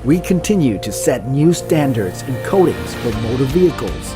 We continue to set new standards in coatings for motor vehicles.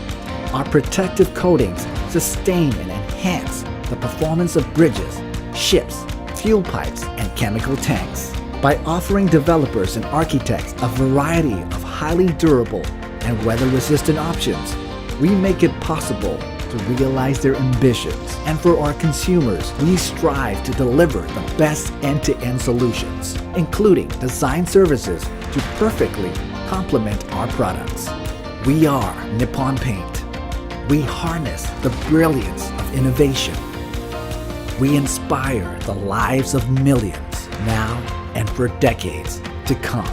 Our protective coatings sustain and enhance the performance of bridges, ships, fuel pipes, and chemical tanks. By offering developers and architects a variety of highly durable and weather-resistant options, we make it possible to realize their ambitions. And for our consumers, we strive to deliver the best end-to-end solutions, including design services to perfectly complement our products. We are Nippon Paint. We harness the brilliance of innovation. We inspire the lives of millions now and for decades to come.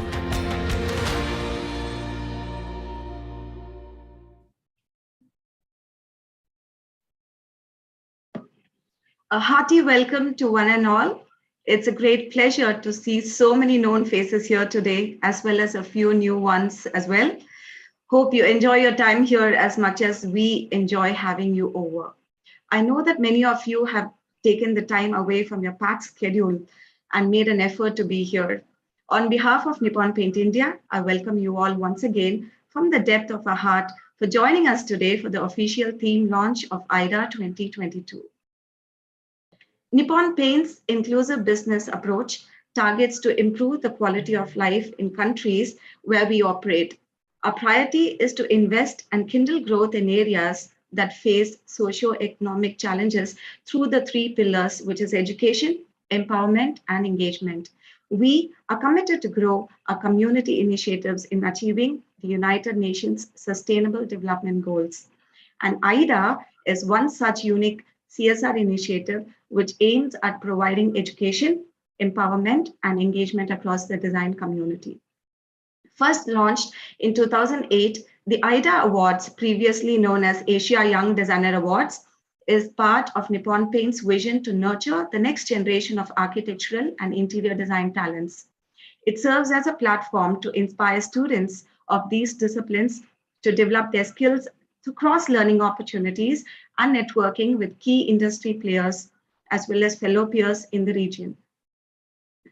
A hearty welcome to one and all. It's a great pleasure to see so many known faces here today, as well as a few new ones as well. Hope you enjoy your time here as much as we enjoy having you over. I know that many of you have taken the time away from your packed schedule and made an effort to be here. On behalf of Nippon Paint India, I welcome you all once again from the depth of our heart for joining us today for the official theme launch of AYDA 2022. Nippon Paint's inclusive business approach targets to improve the quality of life in countries where we operate. Our priority is to invest and kindle growth in areas that face socio-economic challenges through the three pillars, which is education, empowerment, and engagement. We are committed to grow our community initiatives in achieving the United Nations Sustainable Development Goals. And AYDA is one such unique CSR initiative which aims at providing education, empowerment, and engagement across the design community. First launched in 2008, the AYDA Awards, previously known as Asia Young Designer Awards, is part of Nippon Paint's vision to nurture the next generation of architectural and interior design talents. It serves as a platform to inspire students of these disciplines to develop their skills through cross-learning opportunities and networking with key industry players, as well as fellow peers in the region.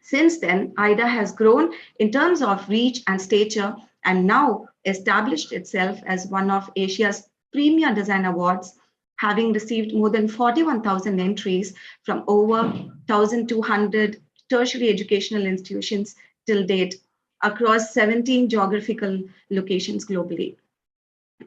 Since then, AYDA has grown in terms of reach and stature and now established itself as one of Asia's premier design awards, having received more than 41,000 entries from over 1,200 tertiary educational institutions till date across 17 geographical locations globally.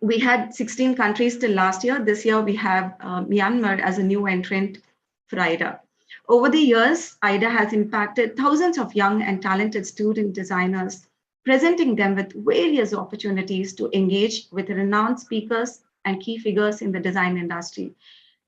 We had 16 countries till last year. This year, we have Myanmar as a new entrant for AYDA. Over the years, AYDA has impacted thousands of young and talented student designers, presenting them with various opportunities to engage with renowned speakers and key figures in the design industry.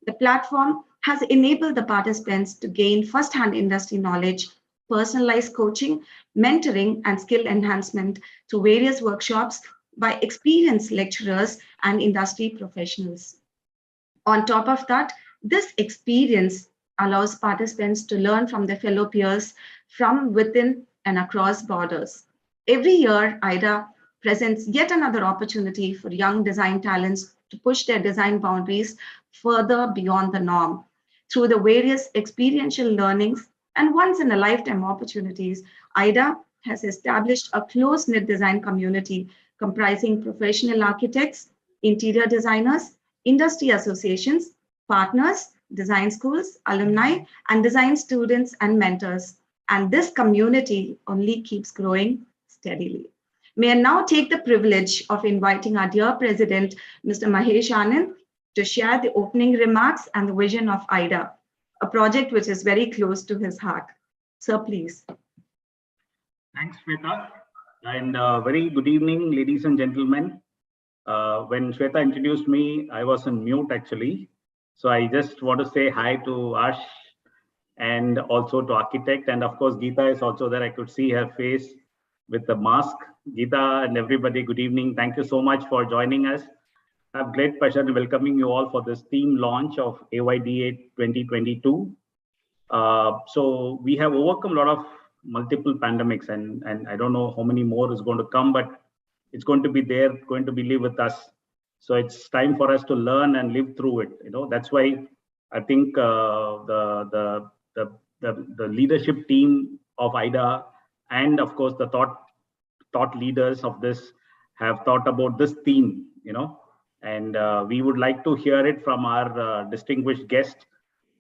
The platform has enabled the participants to gain first-hand industry knowledge, personalized coaching, mentoring, and skill enhancement through various workshops by experienced lecturers and industry professionals. On top of that, this experience allows participants to learn from their fellow peers from within and across borders. Every year, AYDA presents yet another opportunity for young design talents to push their design boundaries further beyond the norm. Through the various experiential learnings and once-in-a-lifetime opportunities, AYDA has established a close-knit design community comprising professional architects, interior designers, industry associations, partners, design schools, alumni, and design students and mentors. And this community only keeps growing steadily. May I now take the privilege of inviting our dear President, Mr. Mahesh Anand, to share the opening remarks and the vision of AYDA, a project which is very close to his heart. Sir, please. Thanks, Shweta. And very good evening, ladies and gentlemen. When Shweta introduced me, I was on mute actually. So I just want to say hi to Ash and also to Architect. And of course, Geeta is also there. I could see her face with the mask. Geeta and everybody, good evening. Thank you so much for joining us. I have great pleasure in welcoming you all for this theme launch of AYDA 2022. So we have overcome a lot of multiple pandemics and I don't know how many more is going to come, but it's going to be there, going to be live with us. So it's time for us to learn and live through it. That's why I think the leadership team of AYDA and of course the thought thought leaders of this have thought about this theme, and we would like to hear it from our distinguished guest,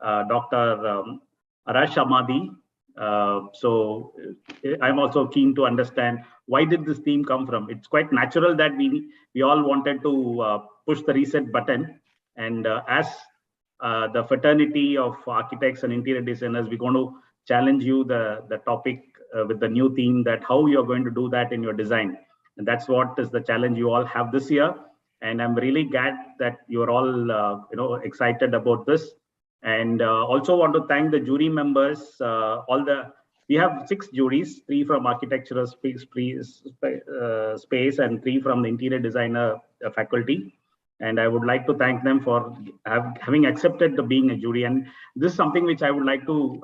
Dr. Arash Ahmadi. So I'm also keen to understand, why did this theme come from? It's quite natural that we all wanted to push the reset button, and as the fraternity of architects and interior designers, we're going to challenge you the topic with the new theme, that how you're going to do that in your design. And that's what is the challenge you all have this year. And I'm really glad that you're all excited about this. And also want to thank the jury members. We have 6 juries, 3 from architectural space and 3 from the interior designer faculty. And I would like to thank them for having accepted the being a jury. And this is something which I would like to,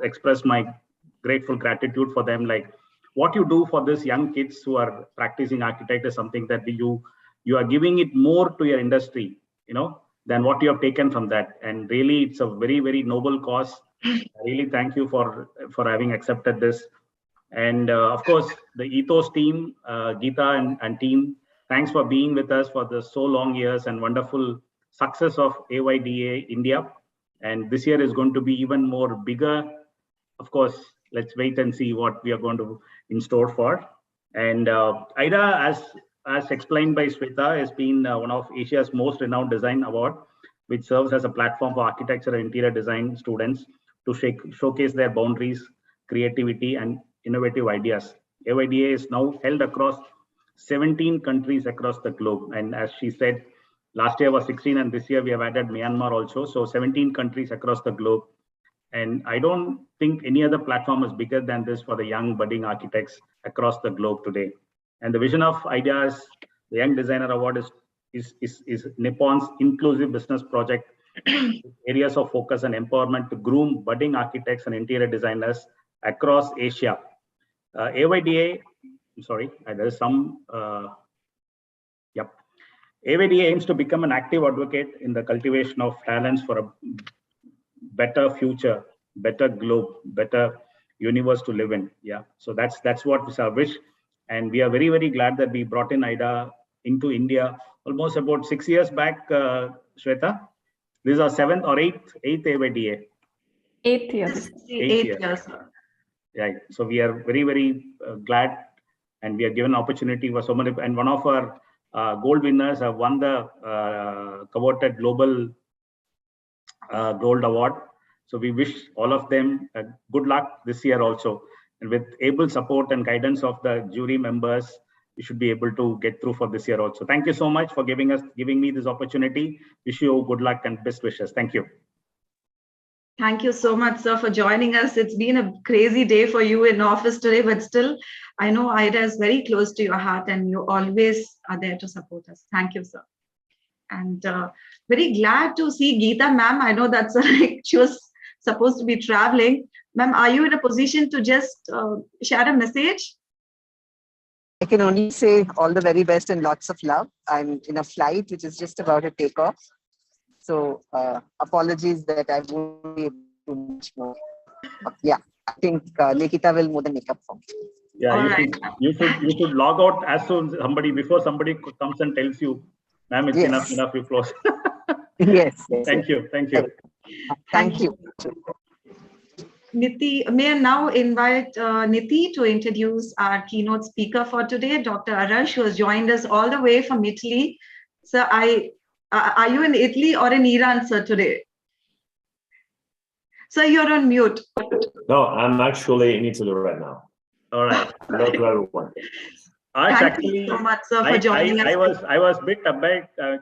express my grateful gratitude for them. Like, what you do for these young kids who are practicing architect is something that you are giving it more to your industry, than what you have taken from that. And really, it's a very, very noble cause. I really thank you for having accepted this. And of course, the Ethos team, Geeta and team, thanks for being with us for the so long years and wonderful success of AYDA India. And this year is going to be even more bigger. Of course, let's wait and see what we are going to in store for. And AYDA, as explained by Sweta, has been one of Asia's most renowned design award, which serves as a platform for architecture and interior design students to showcase their boundaries, creativity, and innovative ideas. AYDA is now held across 17 countries across the globe. And as she said, last year was 16, and this year we have added Myanmar also. So 17 countries across the globe. And I don't think any other platform is bigger than this for the young budding architects across the globe today. And the vision of AYDA's the Young Designer Award is Nippon's inclusive business project, areas of focus and empowerment to groom budding architects and interior designers across Asia. AYDA, I'm sorry, there is some, yep. AYDA aims to become an active advocate in the cultivation of talents for a better future, better globe, better universe to live in. Yeah, so that's what is our wish. And we are very, very glad that we brought in AYDA into India almost about 6 years back, Shweta. This is our 7th or 8th AYDA. 8 years. 8 years. Right. So we are very, very glad, and we are given opportunity for so many. And one of our gold winners have won the coveted global gold award. So we wish all of them good luck this year also. And with able support and guidance of the jury members, we should be able to get through for this year also. Thank you so much for giving me this opportunity. Wish you good luck and best wishes. Thank you. Thank you so much, sir, for joining us. It's been a crazy day for you in office today, but still, I know AYDA is very close to your heart and you always are there to support us. Thank you, sir. And very glad to see Geeta, ma'am. I know that's she was supposed to be traveling. Ma'am, are you in a position to just share a message? I can only say all the very best and lots of love. I'm in a flight which is just about to take off. So apologies that I won't be able to do much more. Yeah, I think Nikita will more than make up for me. Yeah, you should log out as soon before somebody comes and tells you, ma'am, it's enough, you close. Yes. Thank you. Thank you. Niti, may I now invite Niti to introduce our keynote speaker for today, Dr. Arash, who has joined us all the way from Italy. Sir, are you in Italy or in Iran, sir, today? Sir, you're on mute. No, I'm actually in Italy right now. All right. Hello to everyone. Thank you so much, sir, for joining us. I was a bit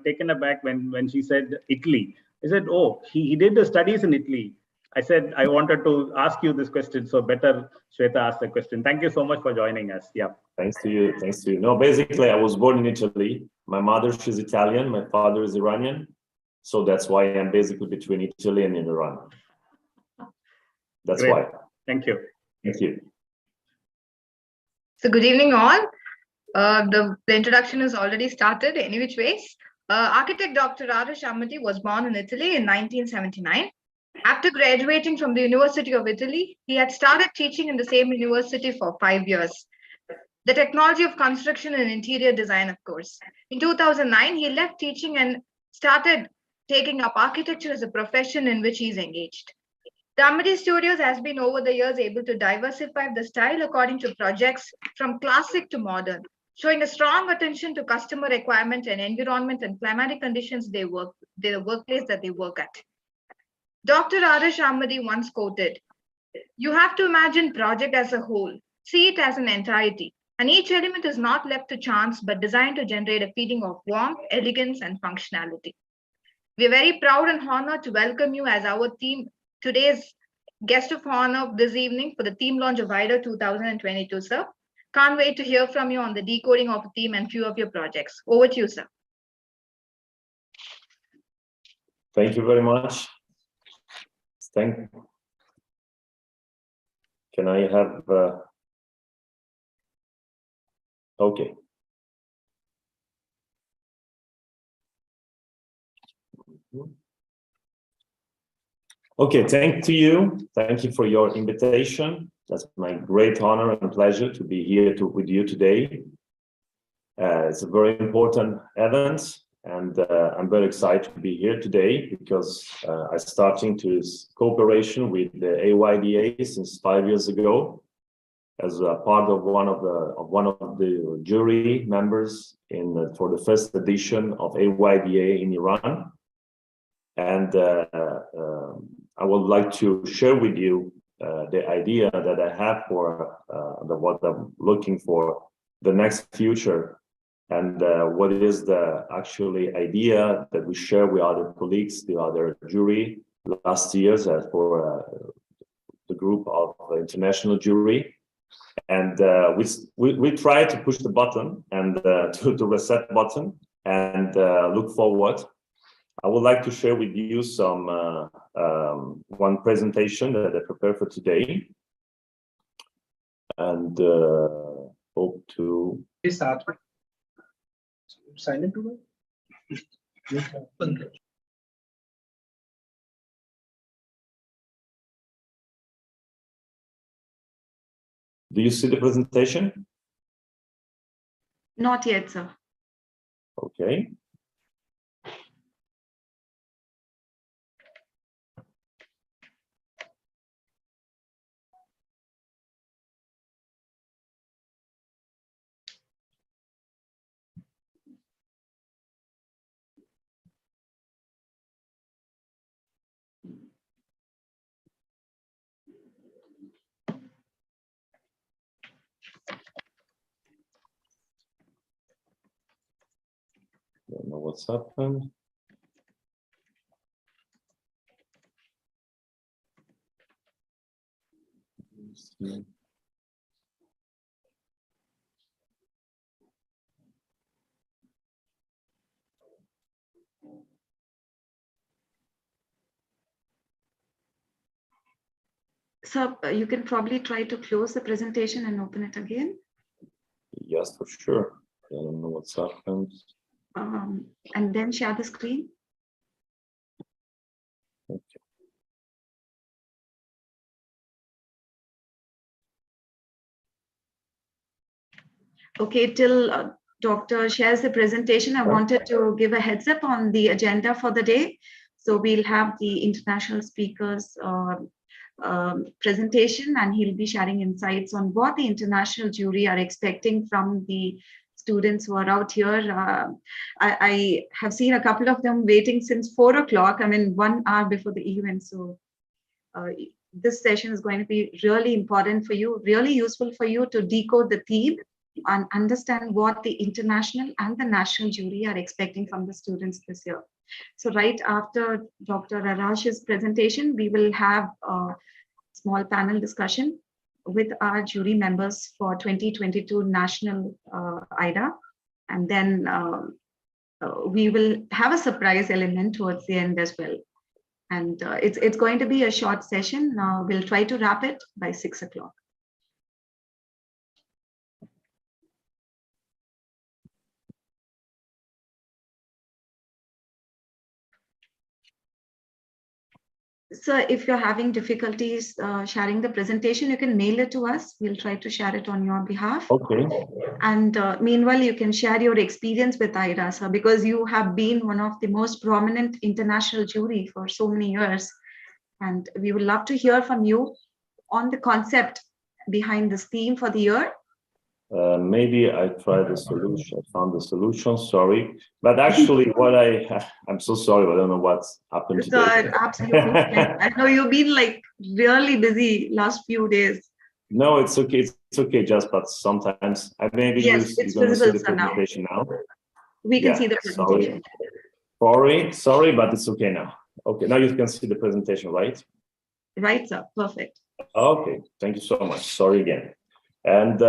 taken aback when she said Italy. I said, oh, he did the studies in Italy. I said, I wanted to ask you this question, so better Shweta ask the question. Thank you so much for joining us. Yeah. Thanks to you. No, basically, I was born in Italy. My mother, she's Italian. My father is Iranian. So that's why I'm basically between Italy and Iran. That's Great. why. Thank you. Thank you. So good evening all. The introduction has already started any which ways. Architect Dr. Arash Ahmadi was born in Italy in 1979. After graduating from the University of Italy, he had started teaching in the same university for 5 years. the technology of construction and interior design, of course. In 2009, he left teaching and started taking up architecture as a profession in which he's engaged. The Amity Studios has been over the years able to diversify the style according to projects from classic to modern, showing a strong attention to customer requirement and environment and climatic conditions the workplace that they work at. Dr. Arish Ahmadi once quoted, "You have to imagine project as a whole, see it as an entirety, and each element is not left to chance but designed to generate a feeling of warmth, elegance, and functionality." We are very proud and honored to welcome you as our today's guest of honor this evening for the theme launch of AYDA 2022, sir. Can't wait to hear from you on the decoding of a theme and few of your projects. Over to you, sir. Thank you very much. Can I have, okay. Okay, thank you. Thank you for your invitation. That's my great honor and pleasure to be here with you today. It's a very important event, and I'm very excited to be here today because I'm starting to cooperation with the AYDA since 5 years ago as a part of one of the jury members for the first edition of AYDA in Iran. And I would like to share with you the idea that I have for what I'm looking for the next future, and what is the actually idea that we share with other colleagues, the other jury last years for the group of international jury. And we try to push the button and to reset button and look forward. I would like to share with you some one presentation that I prepared for today, and hope to start. Silent to Do you see the presentation? Not yet, sir. Okay. Don't know what's happened. So you can probably try to close the presentation and open it again. Yes, for sure. I don't know what's happened. And then share the screen. Okay. Okay, till Dr. shares the presentation, I wanted to give a heads up on the agenda for the day. So we'll have the international speakers presentation, and he'll be sharing insights on what the international jury are expecting from the students who are out here. I have seen a couple of them waiting since 4 o'clock, I mean 1 hour before the event. So this session is going to be really important for you, really useful for you to decode the theme and understand what the international and the national jury are expecting from the students this year. So right after Dr. Arash's presentation, we will have a small panel discussion with our jury members for 2022 National AYDA. And then we will have a surprise element towards the end as well. And it's going to be a short session. We'll try to wrap it by 6 o'clock. So if you're having difficulties sharing the presentation, you can mail it to us. We'll try to share it on your behalf. Okay. And meanwhile, you can share your experience with AYDA, sir, because you have been one of the most prominent international jury for so many years. And we would love to hear from you on the concept behind this theme for the year. Maybe I tried the solution. I found the solution. Sorry, but actually, I'm so sorry. I don't know what's happened So today. absolutely, I know you've been like really busy last few days. No, it's okay. It's okay, just but sometimes I maybe Yes, you're it's gonna see visible, the sir, now. presentation now. We can Yeah, see the presentation. Sorry, but it's okay now. Okay, now you can see the presentation, right? Right, sir. Perfect. Okay, thank you so much. Sorry again. And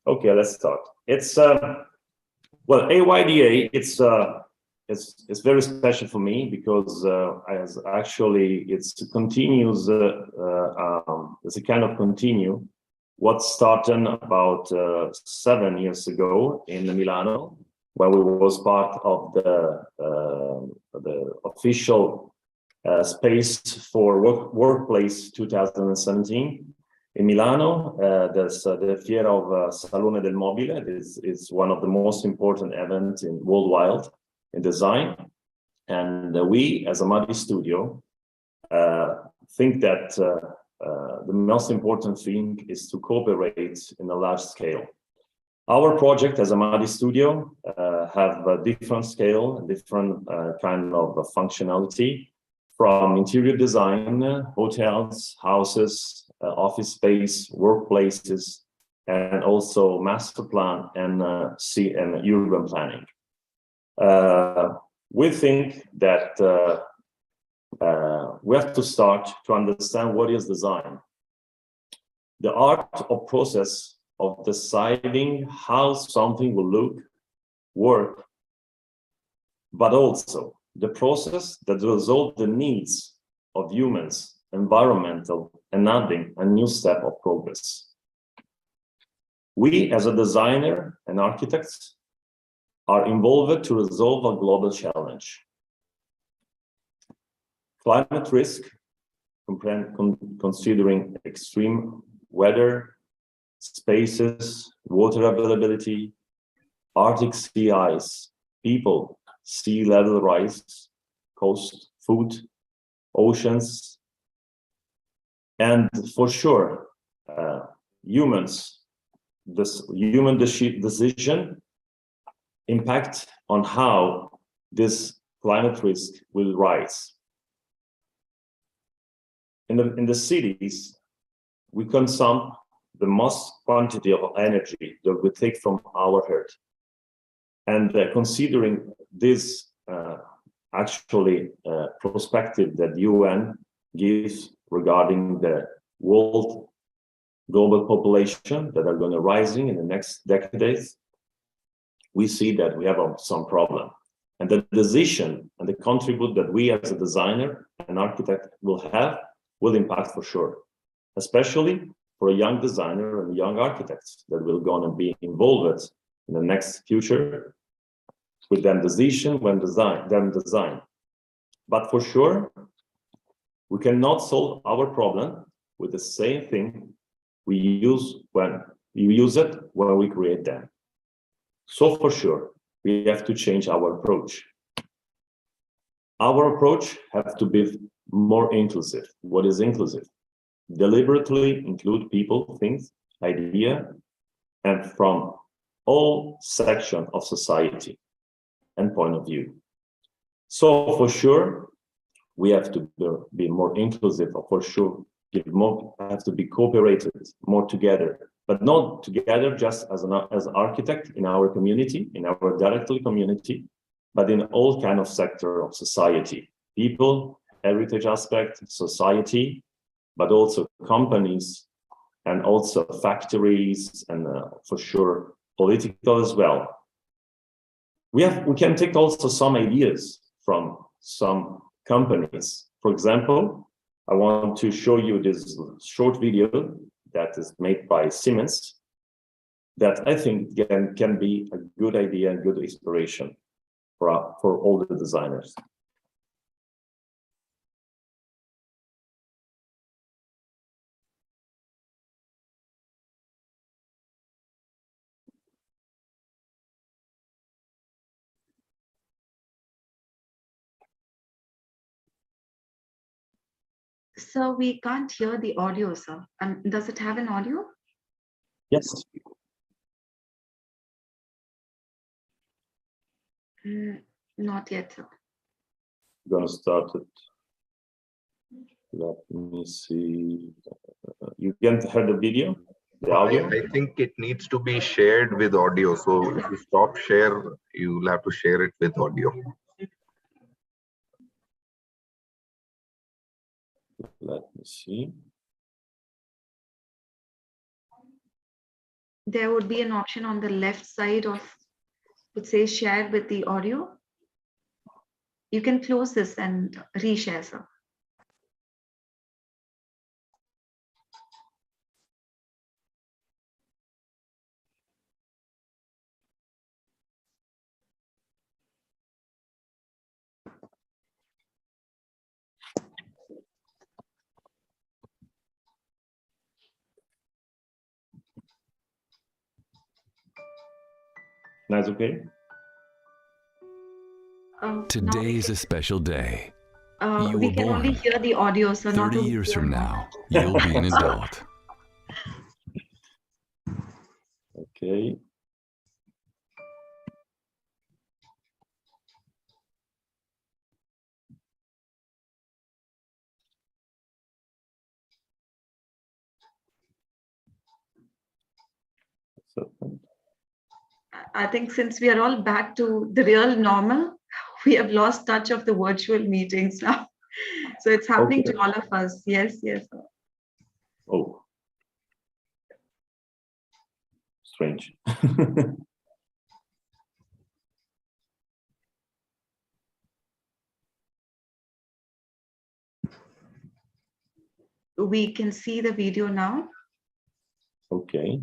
okay, let's start. It's well, AYDA. It's very special for me because as actually it's continues. It's a kind of continue what started about 7 years ago in Milano, where we was part of the official space for workplace 2017 in Milano. There's the Fiera of Salone del Mobile. It's one of the most important events in worldwide in design, and we as Amadi Studio think that the most important thing is to cooperate in a large scale. Our project as Amadi Studio have a different scale, different kind of functionality, from interior design, hotels, houses, office space, workplaces, and also master plan and urban planning. We think that we have to start to understand what is design. The art or process of deciding how something will look, work, but also the process that resolves the needs of humans, environmental, and adding a new step of progress. We, as a designer and architects, are involved to resolve a global challenge. Climate risk, considering extreme weather, spaces, water availability, Arctic sea ice, people, sea level rise, coast, food, oceans, and for sure, humans, this human decision impact on how this climate risk will rise. In the cities, we consume the most quantity of energy that we take from our earth. And considering this perspective that UN gives regarding the world global population that are going to rising in the next decades, we see that we have some problem. And the decision and the contribute that we as a designer and architect will impact for sure, especially for a young designer and young architects that will going to be involved in the next future with them decision when design. But for sure, we cannot solve our problem with the same thing we use when we create them. So for sure, we have to change our approach. Our approach has to be more inclusive. What is inclusive? Deliberately include people, things, idea, and from all sections of society and point of view. So for sure, we have to be more inclusive, or for sure, have to be cooperated more together, but not together just as architect in our community, in our directly community, but in all kind of sector of society, people, heritage aspect, society, but also companies, and also factories, and for sure, political as well. We can take also some ideas from some companies. For example, I want to show you this short video that is made by Siemens that I think can be a good idea and good inspiration for all the designers. So we can't hear the audio, sir. Does it have an audio? Yes. Not yet, sir. I'm gonna start it. Let me see. You can't hear the video, the audio? I think it needs to be shared with audio. So if you stop share, you'll have to share it with audio. Let me see. There would be an option on the left side of, would say share with the audio. You can close this and reshare, sir. That's okay? Today is a special day. You We were can only born. hear the audio, so not 30 years from now, you'll be an adult. Okay. So, I think since we are all back to the real normal, we have lost touch of the virtual meetings now. So it's happening Okay. to all of us. Yes, yes. Sir. oh. Strange. We can see the video now. Okay.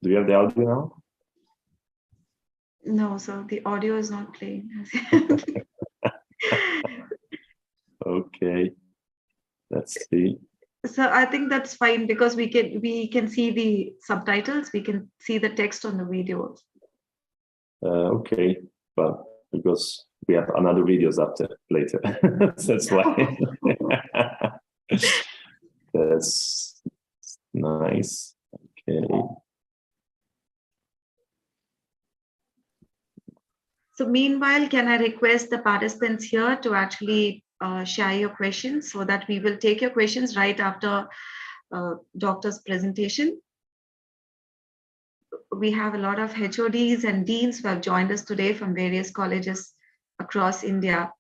Do you have the audio now? No, so the audio is not playing. Okay. Let's see. So I think that's fine because we can see the subtitles, we can see the text on the video. Okay, but because we have another videos after later, that's why. That's nice. Okay. So meanwhile, can I request the participants here to actually share your questions so that we will take your questions right after doctor's presentation. We have a lot of HODs and deans who have joined us today from various colleges across India,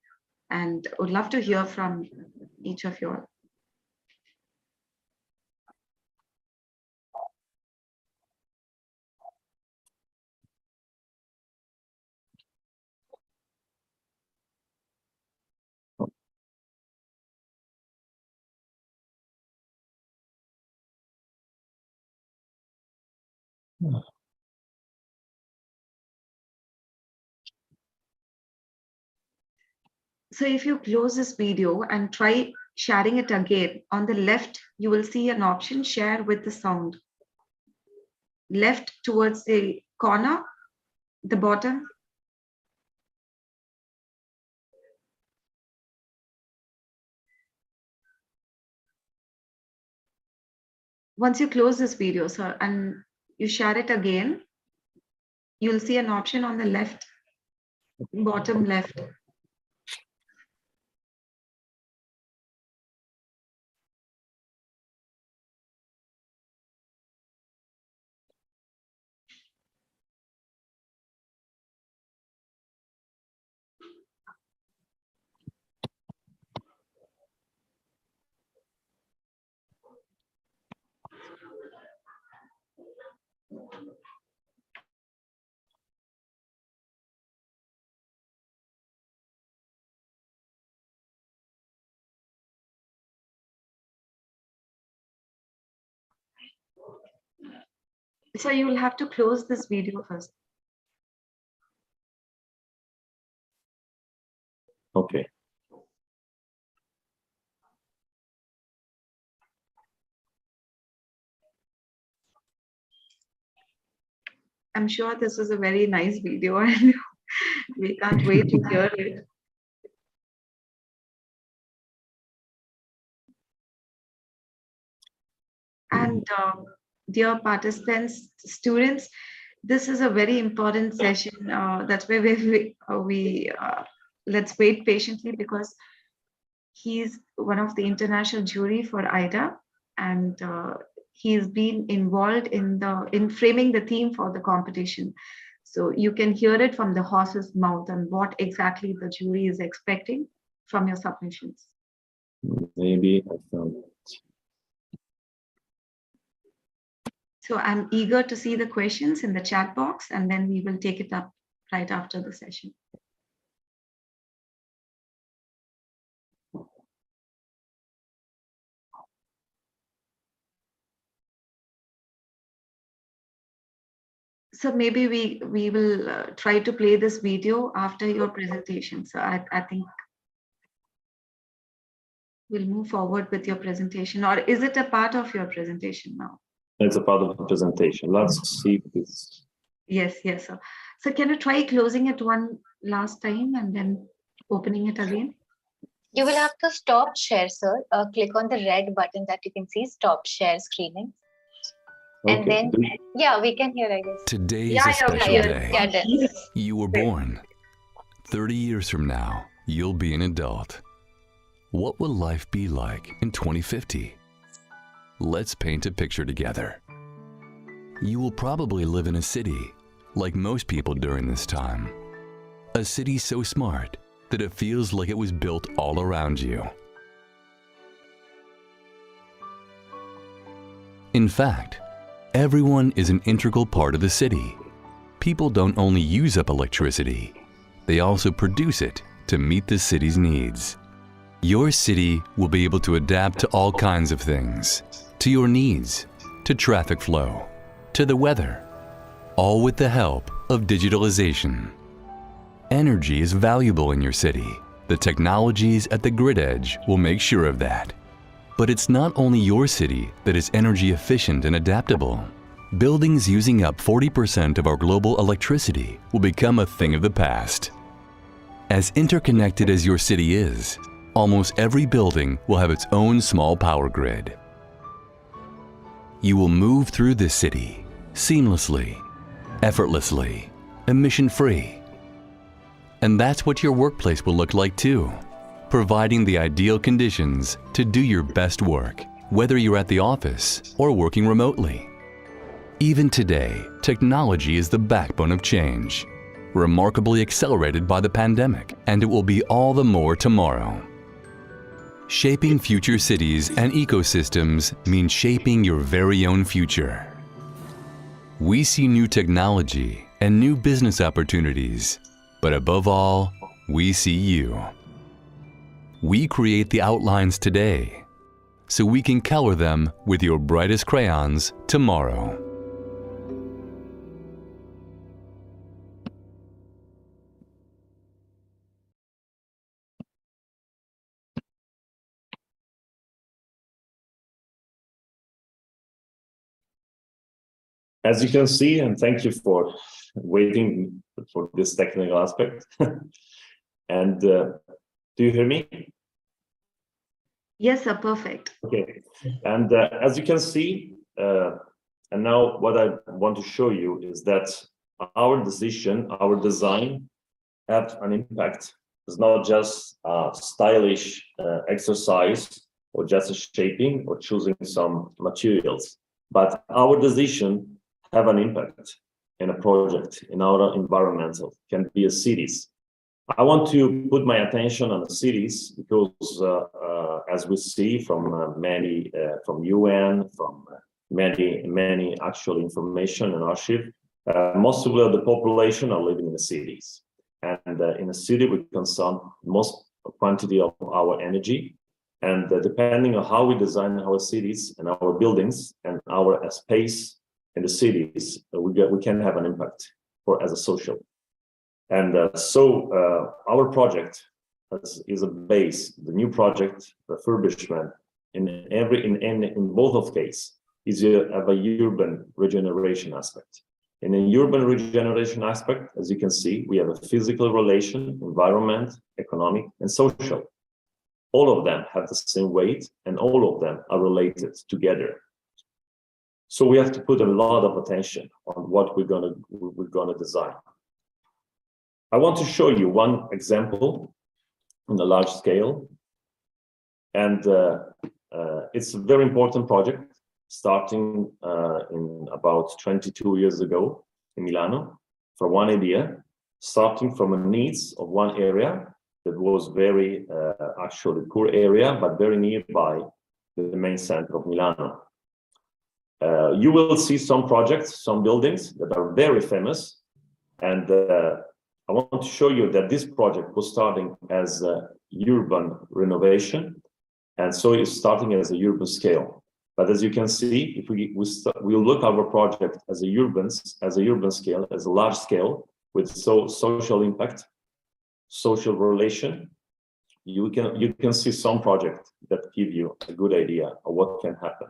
and would love to hear from each of you all. So if you close this video and try sharing it again, on the left, you will see an option, share with the sound. Left towards the corner, the bottom. Once you close this video, sir, and you share it again, you'll see an option on the left, bottom left. So you will have to close this video first. Okay. I'm sure this is a very nice video and we can't wait to hear it. And dear participants, students, this is a very important session. That's why let's wait patiently because he's one of the international jury for AYDA, and he's been involved in framing the theme for the competition. So you can hear it from the horse's mouth and what exactly the jury is expecting from your submissions. Maybe I found it. So I'm eager to see the questions in the chat box, and then we will take it up right after the session. So maybe we will try to play this video after your presentation. So I think we'll move forward with your presentation, or is it a part of your presentation now? It's a part of the presentation. Let's see if it's... Yes, yes. So can you try closing it one last time and then opening it again? You will have to stop share, sir. Click on the red button that you can see, stop share screening. Okay. And then, yeah, we can hear, I guess. Today is Yeah, a special yeah, day. Yeah, done. You were born. 30 years from now, you'll be an adult. What will life be like in 2050? Let's paint a picture together. You will probably live in a city, like most people during this time. A city so smart that it feels like it was built all around you. In fact, everyone is an integral part of the city. People don't only use up electricity, they also produce it to meet the city's needs. Your city will be able to adapt to all kinds of things, to your needs, to traffic flow, to the weather, all with the help of digitalization. Energy is valuable in your city. The technologies at the grid edge will make sure of that. But it's not only your city that is energy efficient and adaptable. Buildings using up 40% of our global electricity will become a thing of the past. As interconnected as your city is, almost every building will have its own small power grid. You will move through this city seamlessly, effortlessly, emission-free. And that's what your workplace will look like too, providing the ideal conditions to do your best work, whether you're at the office or working remotely. Even today, technology is the backbone of change, remarkably accelerated by the pandemic, and it will be all the more tomorrow. Shaping future cities and ecosystems means shaping your very own future. We see new technology and new business opportunities, but above all, we see you. We create the outlines today, so we can color them with your brightest crayons tomorrow. As you can see, and thank you for waiting for this technical aspect. And do you hear me? Yes, sir, perfect. Okay. And as you can see, and now what I want to show you is that our decision, our design have an impact. It's not just a stylish exercise or just a shaping or choosing some materials, but our decision have an impact in a project, in our environmental, can be a cities. I want to put my attention on the cities because as we see from many, from UN, from many actual information and archive, most of the population are living in the cities. And in a city, we consume most quantity of our energy. And depending on how we design our cities and our buildings and our space in the cities, we can have an impact as a social. And so our project is a base. The new project refurbishment in both of cases is a urban regeneration aspect. In an urban regeneration aspect, as you can see, we have a physical relation, environment, economic, and social. All of them have the same weight, and all of them are related together. So we have to put a lot of attention on what we're gonna design. I want to show you one example on a large scale, and it's a very important project starting in about 22 years ago in Milano, from one idea, starting from the needs of one area that was very actually poor area, but very nearby the main center of Milano. You will see some projects, some buildings that are very famous, and I want to show you that this project was starting as a urban renovation, and so it's starting as a urban scale. But as you can see, if we look at our project as a urban scale, as a large scale with social impact, social relation, you can see some projects that give you a good idea of what can happen.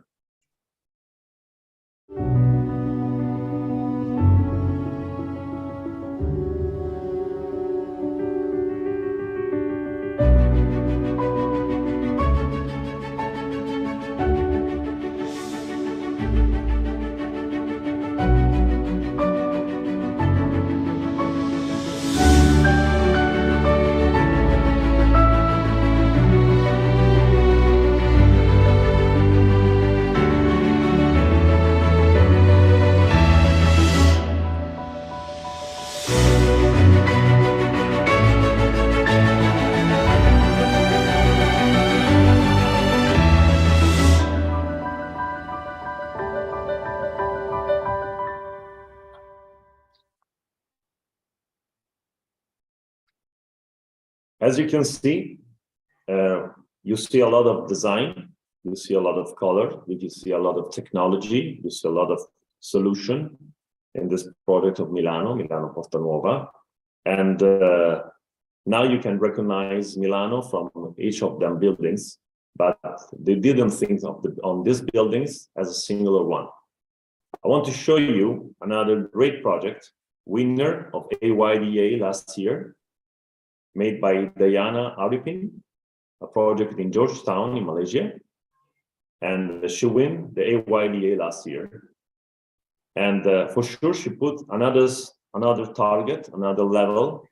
As you can see, you see a lot of design, you see a lot of color, you see a lot of technology, you see a lot of solution in this project of Milano Porta Nuova. And now you can recognize Milano from each of them buildings, but they didn't think on these buildings as a singular one. I want to show you another great project, winner of AYDA last year, made by Diana Aripin, a project in Georgetown in Malaysia. And she won the AYDA last year. And for sure, she put another target, another level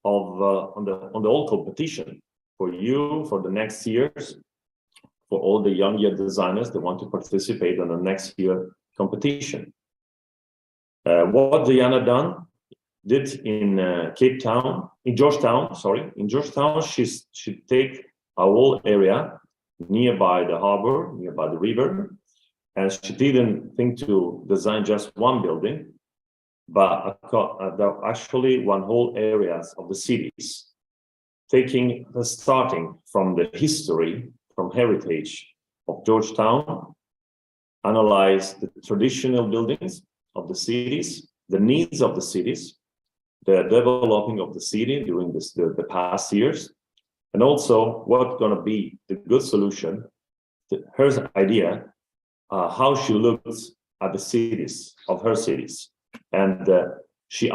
of on the whole competition for you, for the next years, for all the young designers that want to participate in the next year competition. What Diana did in Georgetown, she take a whole area nearby the harbor, nearby the river, and she didn't think to design just one building, but actually one whole areas of the cities, starting from the history, from heritage of Georgetown, analyze the traditional buildings of the cities, the needs of the cities, the developing of the city during the past years, and also what's going to be the good solution to her idea, how she looks at the cities of her cities. And she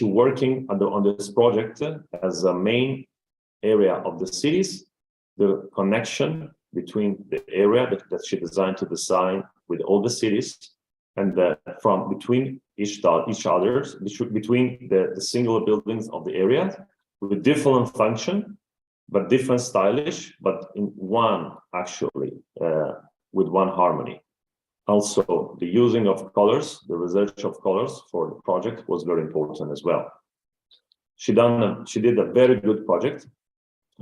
working on this project as a main area of the cities, the connection between the area that she designed to design with all the cities, and from between each other, between the single buildings of the area, with different function, but different stylish, but in one actually, with one harmony. Also, the using of colors, the research of colors for the project was very important as well. She did a very good project,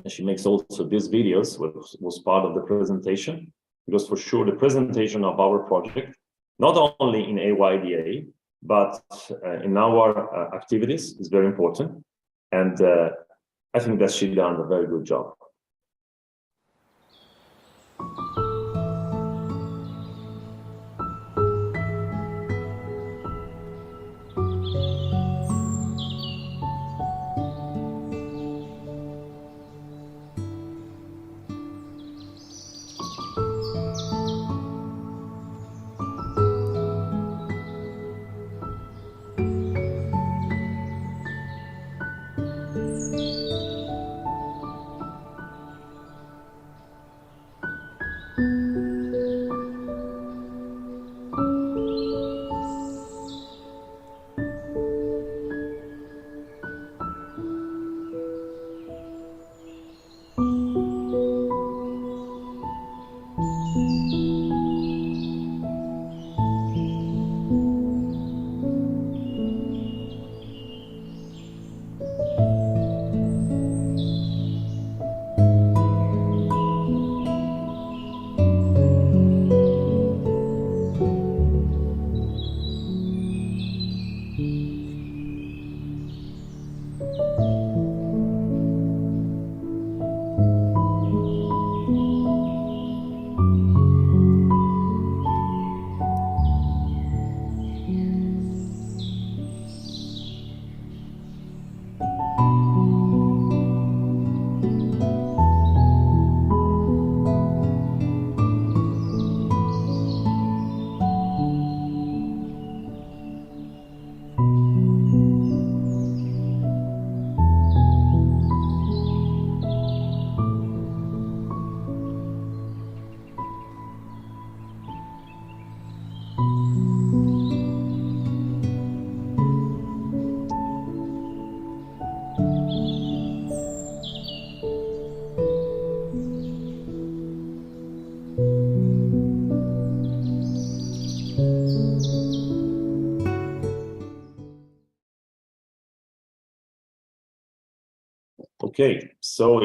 and she makes also these videos, which was part of the presentation, because for sure the presentation of our project, not only in AYDA, but in our activities is very important. And I think that she done a very good job. Okay, so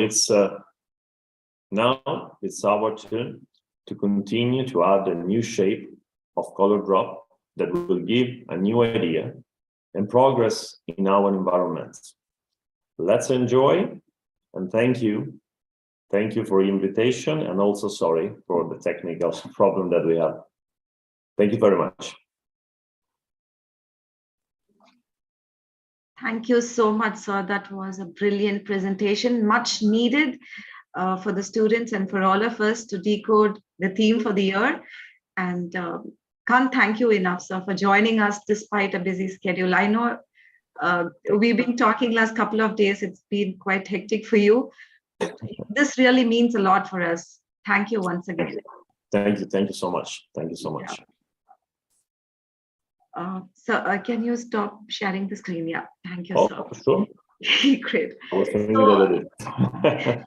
now it's our turn to continue to add a new shape of color drop that will give a new idea and progress in our environment. Let's enjoy, and thank you. Thank you for the invitation, and also sorry for the technical problem that we have. Thank you very much. Thank you so much, sir. That was a brilliant presentation, much needed for the students and for all of us to decode the theme for the year. And can't thank you enough, sir, for joining us despite a busy schedule. I know we've been talking last couple of days. It's been quite hectic for you. This really means a lot for us. Thank you once again. Thank you so much. Thank you so much. So can you stop sharing the screen? Yeah, thank you, sir. Sure. Great. I was thinking that I did.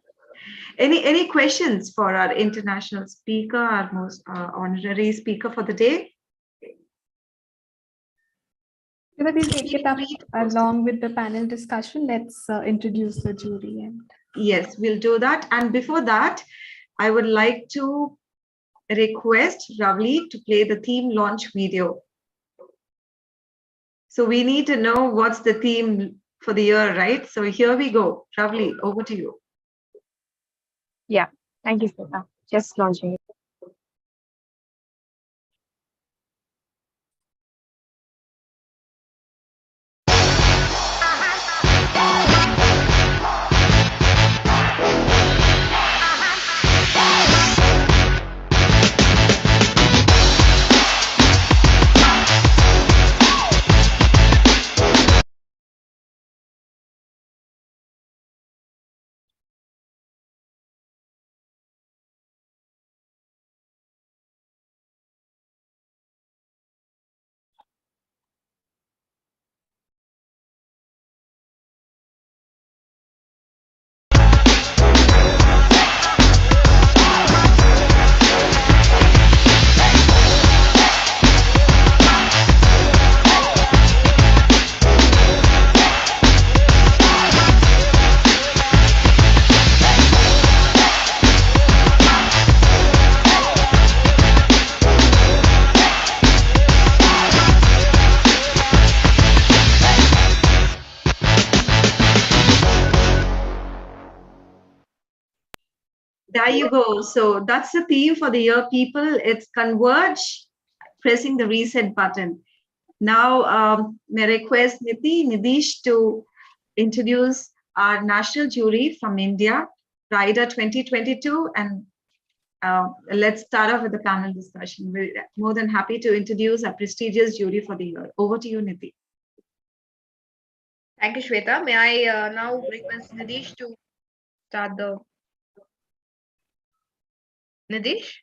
Any questions for our international speaker, our most honorary speaker for the day? We'll take it up along with the panel discussion. Let's introduce the jury. Yes, we'll do that. And before that, I would like to request Ravli to play the theme launch video. So we need to know what's the theme for the year, right? So here we go. Ravli, over to you. Yeah, thank you, Sweta. Just launching it. There you go. So that's the theme for the year, people. It's converge, pressing the reset button. Now, may I request Nidish to introduce our national jury from India, AYDA 2022, and let's start off with the panel discussion. We're more than happy to introduce our prestigious jury for the year. Over to you, Nidhi. Thank you, Shweta. May I now request Nidish to start the... Nidish?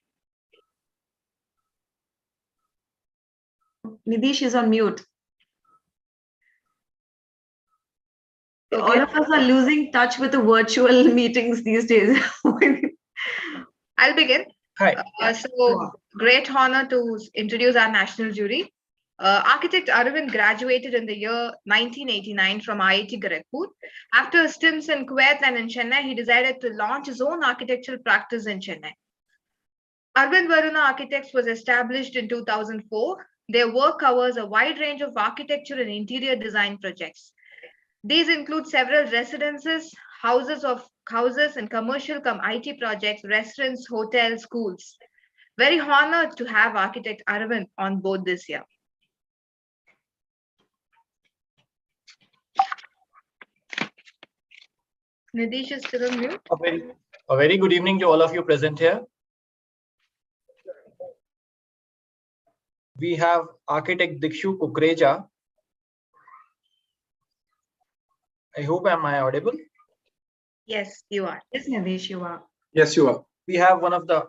Nidish is on mute. Okay. All of us are losing touch with the virtual meetings these days. I'll begin. Hi. So great honor to introduce our national jury. Architect Arvind graduated in the year 1989 from IIT Gorakhpur. After stints in Kuwait and in Chennai, he decided to launch his own architectural practice in Chennai. Arvind Varuna Architects was established in 2004. Their work covers a wide range of architecture and interior design projects. These include several residences, houses and commercial IT projects, restaurants, hotels, schools. Very honored to have architect Arvind on board this year. Nidish is still on mute. A very good evening to all of you present here. We have architect Dikshu Kukreja. I hope am I audible? Yes, you are. Yes, Nidesh, you are. Yes, you are. We have one of the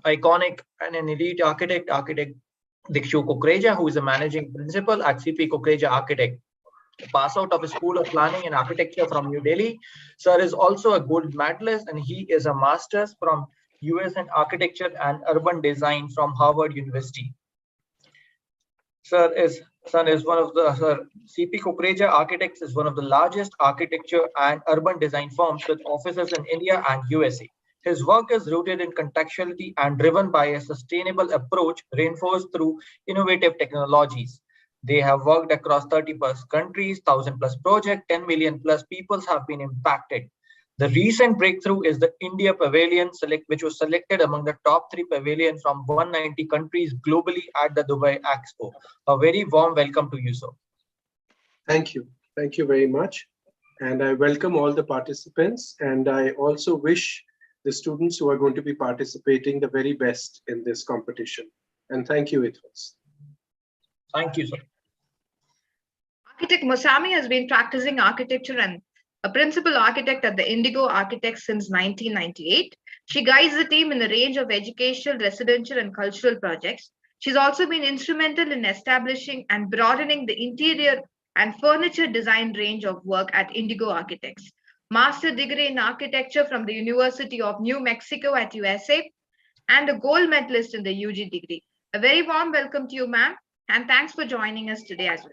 iconic and an elite architect Dikshu Kukreja, who is a managing principal at CP Kukreja Architect. Pass out of a School of Planning and Architecture from New Delhi. Sir is also a gold medalist and he is a master's from US in Architecture and Urban Design from Harvard University. CP Kukreja Architects is one of the largest architecture and urban design firms with offices in India and USA. His work is rooted in contextuality and driven by a sustainable approach reinforced through innovative technologies. They have worked across 30+ countries, 1,000+ projects, 10 million+ people have been impacted. The recent breakthrough is the India Pavilion, which was selected among the top 3 pavilions from 190 countries globally at the Dubai Expo. A very warm welcome to you, sir. Thank you. Thank you very much. And I welcome all the participants. And I also wish the students who are going to be participating the very best in this competition. And thank you, Ithwas. Thank you, sir. Architect Mosami has been practicing architecture and a principal architect at the Indigo Architects since 1998. She guides the team in a range of educational, residential, and cultural projects. She's also been instrumental in establishing and broadening the interior and furniture design range of work at Indigo Architects. Master degree in architecture from the University of New Mexico at USA, and a gold medalist in the UG degree. A very warm welcome to you, ma'am, and thanks for joining us today as well.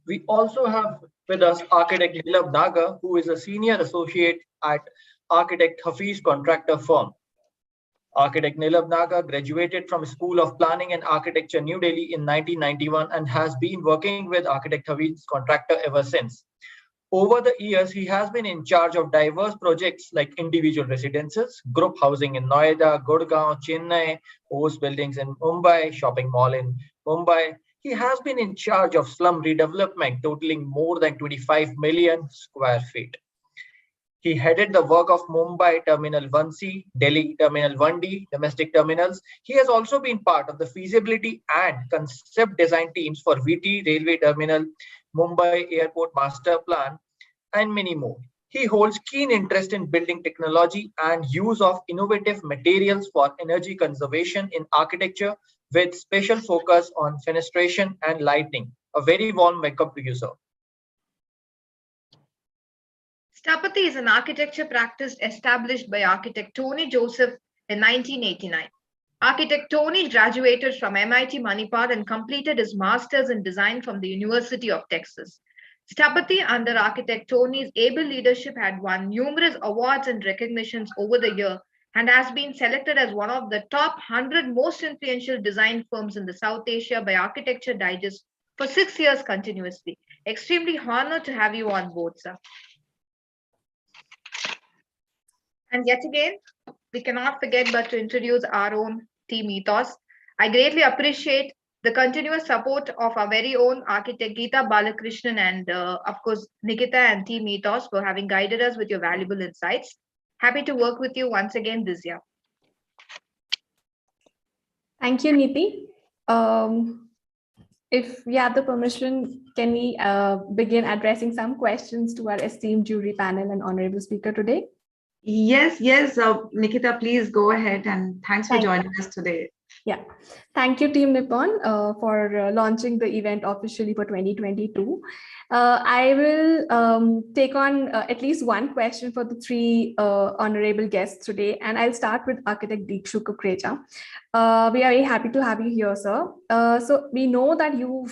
We also have with us architect Nilab Naga, who is a senior associate at Architect Hafiz Contractor Firm. Architect Nilab Naga graduated from School of Planning and Architecture, New Delhi in 1991 and has been working with Architect Hafiz Contractor ever since. Over the years, he has been in charge of diverse projects like individual residences, group housing in Noida, Gurgaon, Chennai, host buildings in Mumbai, shopping mall in Mumbai. He has been in charge of slum redevelopment totaling more than 25 million square feet. He headed the work of Mumbai Terminal 1C, Delhi Terminal 1D, domestic terminals. He has also been part of the feasibility and concept design teams for VT Railway Terminal, Mumbai Airport Master Plan, and many more. He holds keen interest in building technology and use of innovative materials for energy conservation in architecture with special focus on fenestration and lighting. A very warm welcome to you, sir. Sthapati is an architecture practice established by architect Tony Joseph in 1989. Architect Tony graduated from MIT Manipal and completed his master's in design from the University of Texas. Sthapati, under architect Tony's able leadership, had won numerous awards and recognitions over the year and has been selected as one of the top 100 most influential design firms in the South Asia by Architecture Digest for 6 years continuously. Extremely honored to have you on board, sir. And yet again, we cannot forget but to introduce our own team ethos. I greatly appreciate the continuous support of our very own architect Geeta Balakrishnan and of course Nikita and team ethos for having guided us with your valuable insights. Happy to work with you once again this year. Thank you, Niti. If we have the permission, can we begin addressing some questions to our esteemed jury panel and honorable speaker today? Yes, Nikita, please go ahead, and thanks for joining us today. Yeah, thank you, Team Nippon, for launching the event officially for 2022. I will take on at least one question for the three honorable guests today, and I'll start with architect Dikshu Kukreja. We are very happy to have you here, sir. So we know that you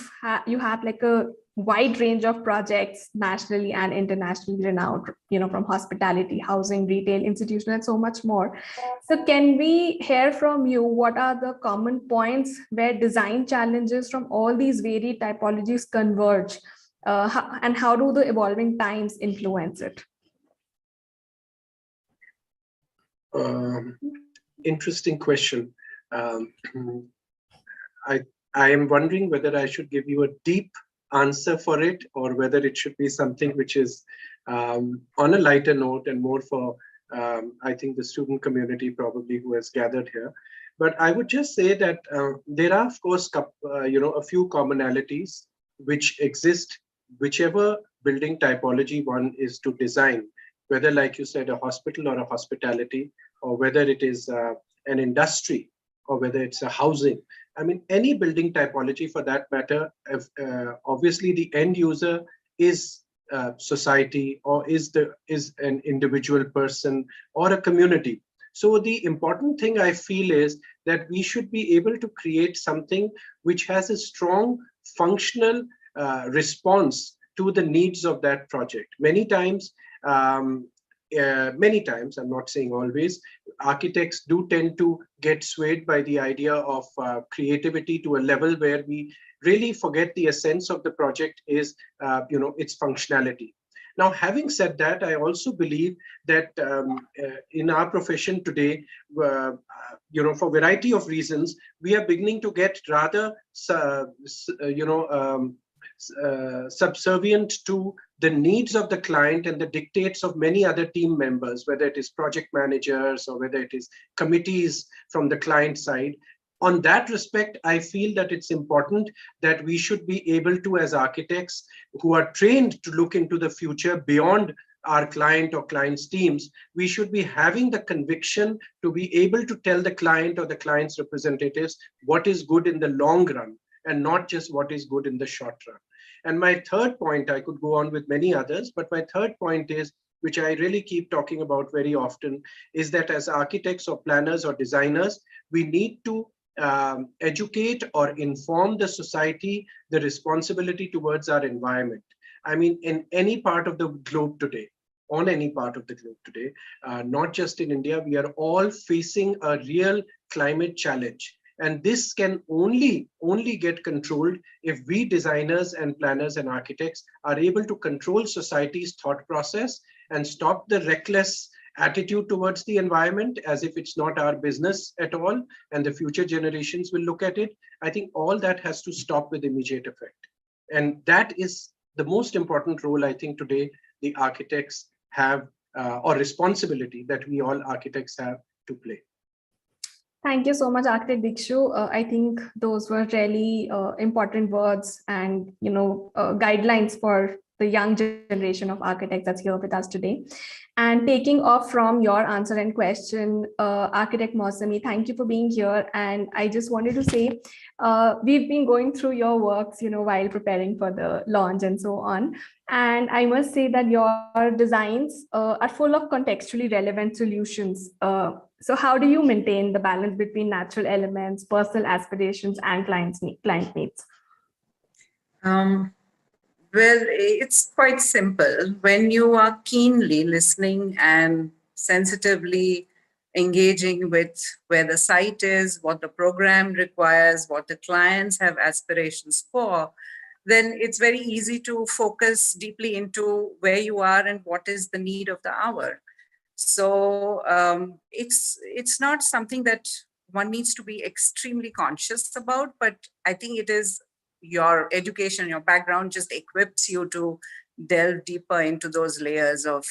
have like a wide range of projects nationally and internationally renowned, from hospitality, housing, retail, institutional, and so much more. So can we hear from you what are the common points where design challenges from all these varied typologies converge and how do the evolving times influence it? Interesting question. I am wondering whether I should give you a deep answer for it, or whether it should be something which is on a lighter note and more for, I think, the student community probably who has gathered here. But I would just say that there are, of course, a few commonalities which exist, whichever building typology one is to design, whether, like you said, a hospital or a hospitality, or whether it is an industry, or whether it's a housing. I mean, any building typology for that matter, obviously the end user is society, or is an individual person or a community. So the important thing I feel is that we should be able to create something which has a strong functional response to the needs of that project. Many times, I'm not saying always, architects do tend to get swayed by the idea of creativity to a level where we really forget the essence of the project is, its functionality. Now, having said that, I also believe that in our profession today, for a variety of reasons, we are beginning to get rather, subservient to the needs of the client and the dictates of many other team members, whether it is project managers or whether it is committees from the client side. On that respect, I feel that it's important that we should be able to, as architects who are trained to look into the future beyond our client or client's teams, we should be having the conviction to be able to tell the client or the client's representatives what is good in the long run, and not just what is good in the short run. And my third point, I could go on with many others, but my third point is, which I really keep talking about very often, is that as architects or planners or designers, we need to educate or inform the society the responsibility towards our environment. I mean, in any part of the globe today, on any part of the globe today, not just in India, we are all facing a real climate challenge. And this can only get controlled if we designers and planners and architects are able to control society's thought process and stop the reckless attitude towards the environment as if it's not our business at all and the future generations will look at it. I think all that has to stop with immediate effect. And that is the most important role I think today the architects have, or responsibility that we all architects have to play. Thank you so much, Architect Dikshu. I think those were really important words and guidelines for the young generation of architects that's here with us today. And taking off from your answer and question, Architect Mausami, thank you for being here. And I just wanted to say, we've been going through your works, while preparing for the launch and so on. And I must say that your designs are full of contextually relevant solutions. So how do you maintain the balance between natural elements, personal aspirations, and client needs? Well, it's quite simple. When you are keenly listening and sensitively engaging with where the site is, what the program requires, what the clients have aspirations for, then it's very easy to focus deeply into where you are and what is the need of the hour. So it's not something that one needs to be extremely conscious about, but I think it is your education, your background just equips you to delve deeper into those layers of,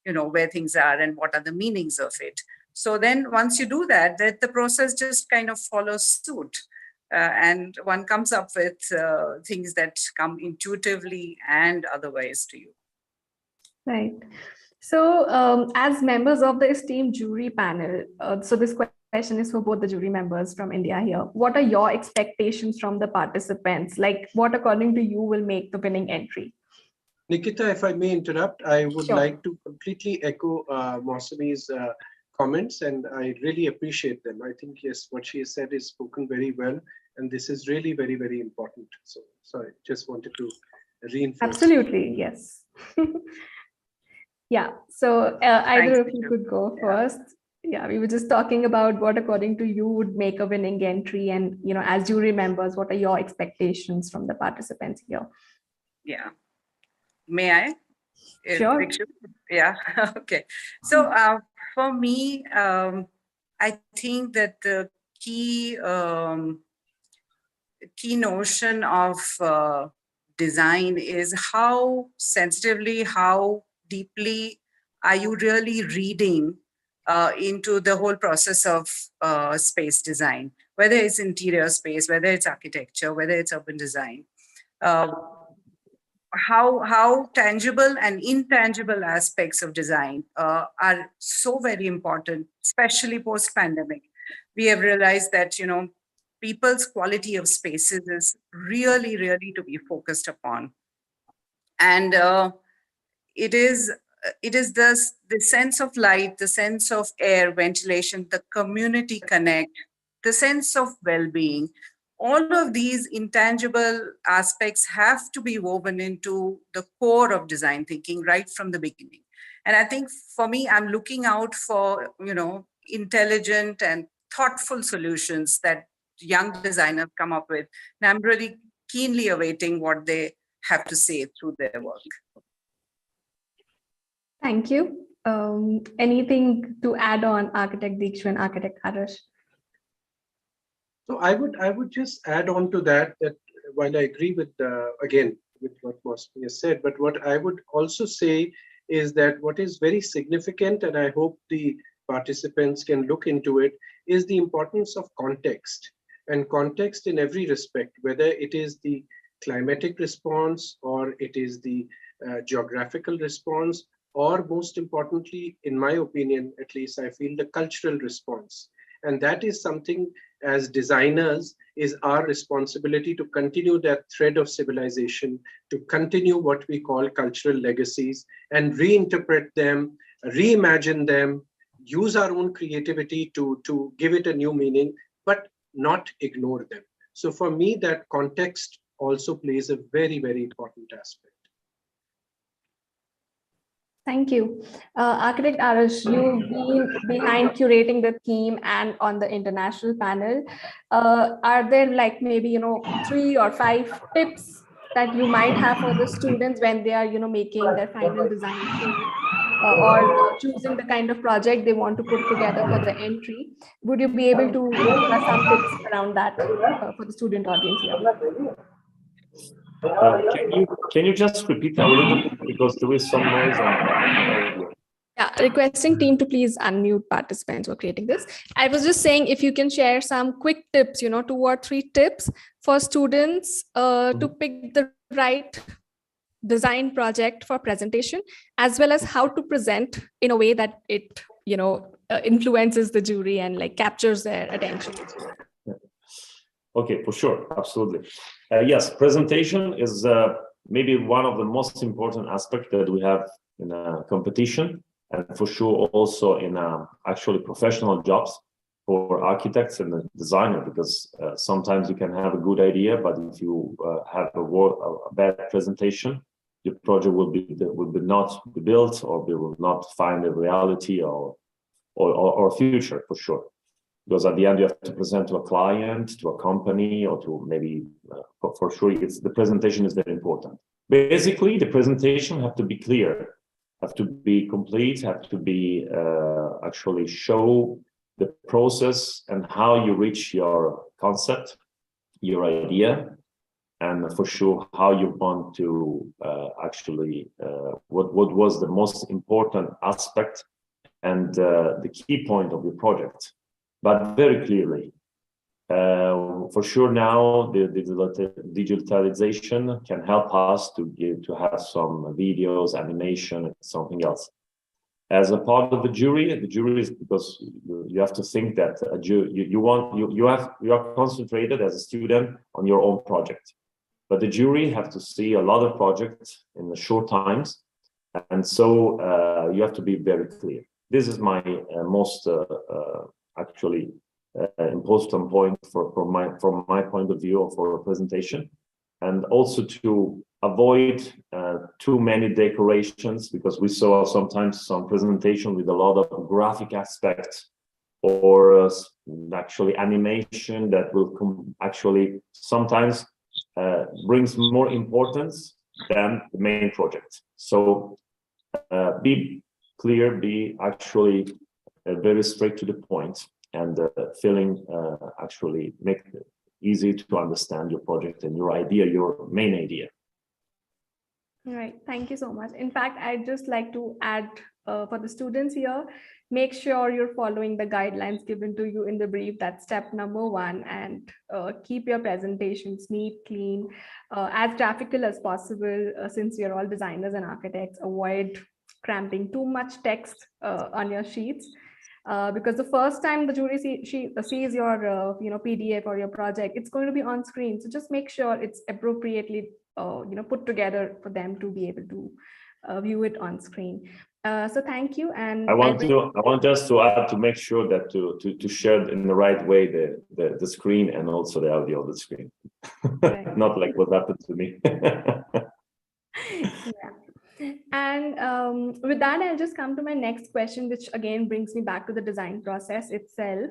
where things are and what are the meanings of it. So then once you do that, the process just kind of follows suit. And one comes up with things that come intuitively and otherwise to you. Right. So as members of the esteemed jury panel, so this question is for both the jury members from India here. What are your expectations from the participants? Like, what according to you will make the winning entry? Nikita, if I may interrupt, I would Sure. like to completely echo Mausami's comments, and I really appreciate them. I think, yes, what she has said is spoken very well, and this is really very, very important. So, sorry, just wanted to reinforce. Absolutely, yes. Yeah, so either of you could go first. Yeah, we were just talking about what, according to you, would make a winning entry, and as jury members, what are your expectations from the participants here? Yeah. May I? Sure. Yeah, okay. So for me, I think that the key notion of design is how sensitively, how deeply are you really reading into the whole process of space design, whether it's interior space, whether it's architecture, whether it's urban design. How tangible and intangible aspects of design are so very important, especially post-pandemic. We have realized that, you know, people's quality of spaces is really, really to be focused upon. And it is the sense of light, the sense of air, ventilation, the community connect, the sense of well-being. All of these intangible aspects have to be woven into the core of design thinking right from the beginning. And I think for me, I'm looking out for, you know, intelligent and thoughtful solutions that young designers come up with. And I'm really keenly awaiting what they have to say through their work. Thank you. Anything to add on, Architect Dikshu and Architect Arash? So I would just add on to that while I agree with again with what Mosmi has said, but what I would also say is that what is very significant, and I hope the participants can look into it, is the importance of context, and context in every respect, whether it is the climatic response or it is the geographical response, or most importantly, in my opinion, at least I feel, the cultural response. And that is something as designers is our responsibility to continue that thread of civilization, to continue what we call cultural legacies and reinterpret them, reimagine them, use our own creativity to give it a new meaning, but not ignore them. So for me, that context also plays a very, very important aspect. Thank you. Architect Arash, you've been behind curating the theme and on the international panel. Are there like maybe, you know, 3 or 5 tips that you might have for the students when they are, you know, making their final design or choosing the kind of project they want to put together for the entry? Would you be able to give us some tips around that for the student audience here? Can you just repeat a little bit, because there is some noise on the audio. Yeah, requesting team to please unmute participants who are creating this. I was just saying, if you can share some quick tips, you know, 2 or 3 tips for students to pick the right design project for presentation, as well as how to present in a way that it, you know, influences the jury and like captures their attention. Okay, for sure, absolutely. Yes, presentation is maybe one of the most important aspects that we have in a competition, and for sure also in actually professional jobs for architects and designers, because sometimes you can have a good idea, but if you have a bad presentation, your project will not be built, or we will not find a reality or future, for sure. Because at the end you have to present to a client, to a company, or to maybe for sure the presentation is very important. Basically, the presentation have to be clear, have to be complete, have to be actually show the process and how you reach your concept, your idea, and for sure how you want to actually what was the most important aspect and the key point of your project. But very clearly, for sure now the digitalization can help us to have some videos, animation, and something else. As a part of the jury is, because you have to think that you are concentrated as a student on your own project, but the jury have to see a lot of projects in the short times, and so you have to be very clear. This is my most actually important point from my point of view for a presentation, and also to avoid too many decorations, because we saw sometimes some presentation with a lot of graphic aspects or actually animation that will actually sometimes brings more importance than the main project. So be clear, be actually very straight to the point, and feeling actually make it easy to understand your project and your idea, your main idea. All right, thank you so much. In fact, I'd just like to add for the students here, make sure you're following the guidelines given to you in the brief. That's step number 1, and keep your presentations neat, clean, as graphical as possible, since you're all designers and architects. Avoid cramping too much text on your sheets. Because the first time the jury sees your PDF or your project, it's going to be on screen. So just make sure it's appropriately put together for them to be able to view it on screen. So thank you. And I want just to add, to make sure that to share in the right way the screen and also the audio of the screen. Right. Not like what happened to me. Yeah. And with that, I'll just come to my next question, which again brings me back to the design process itself.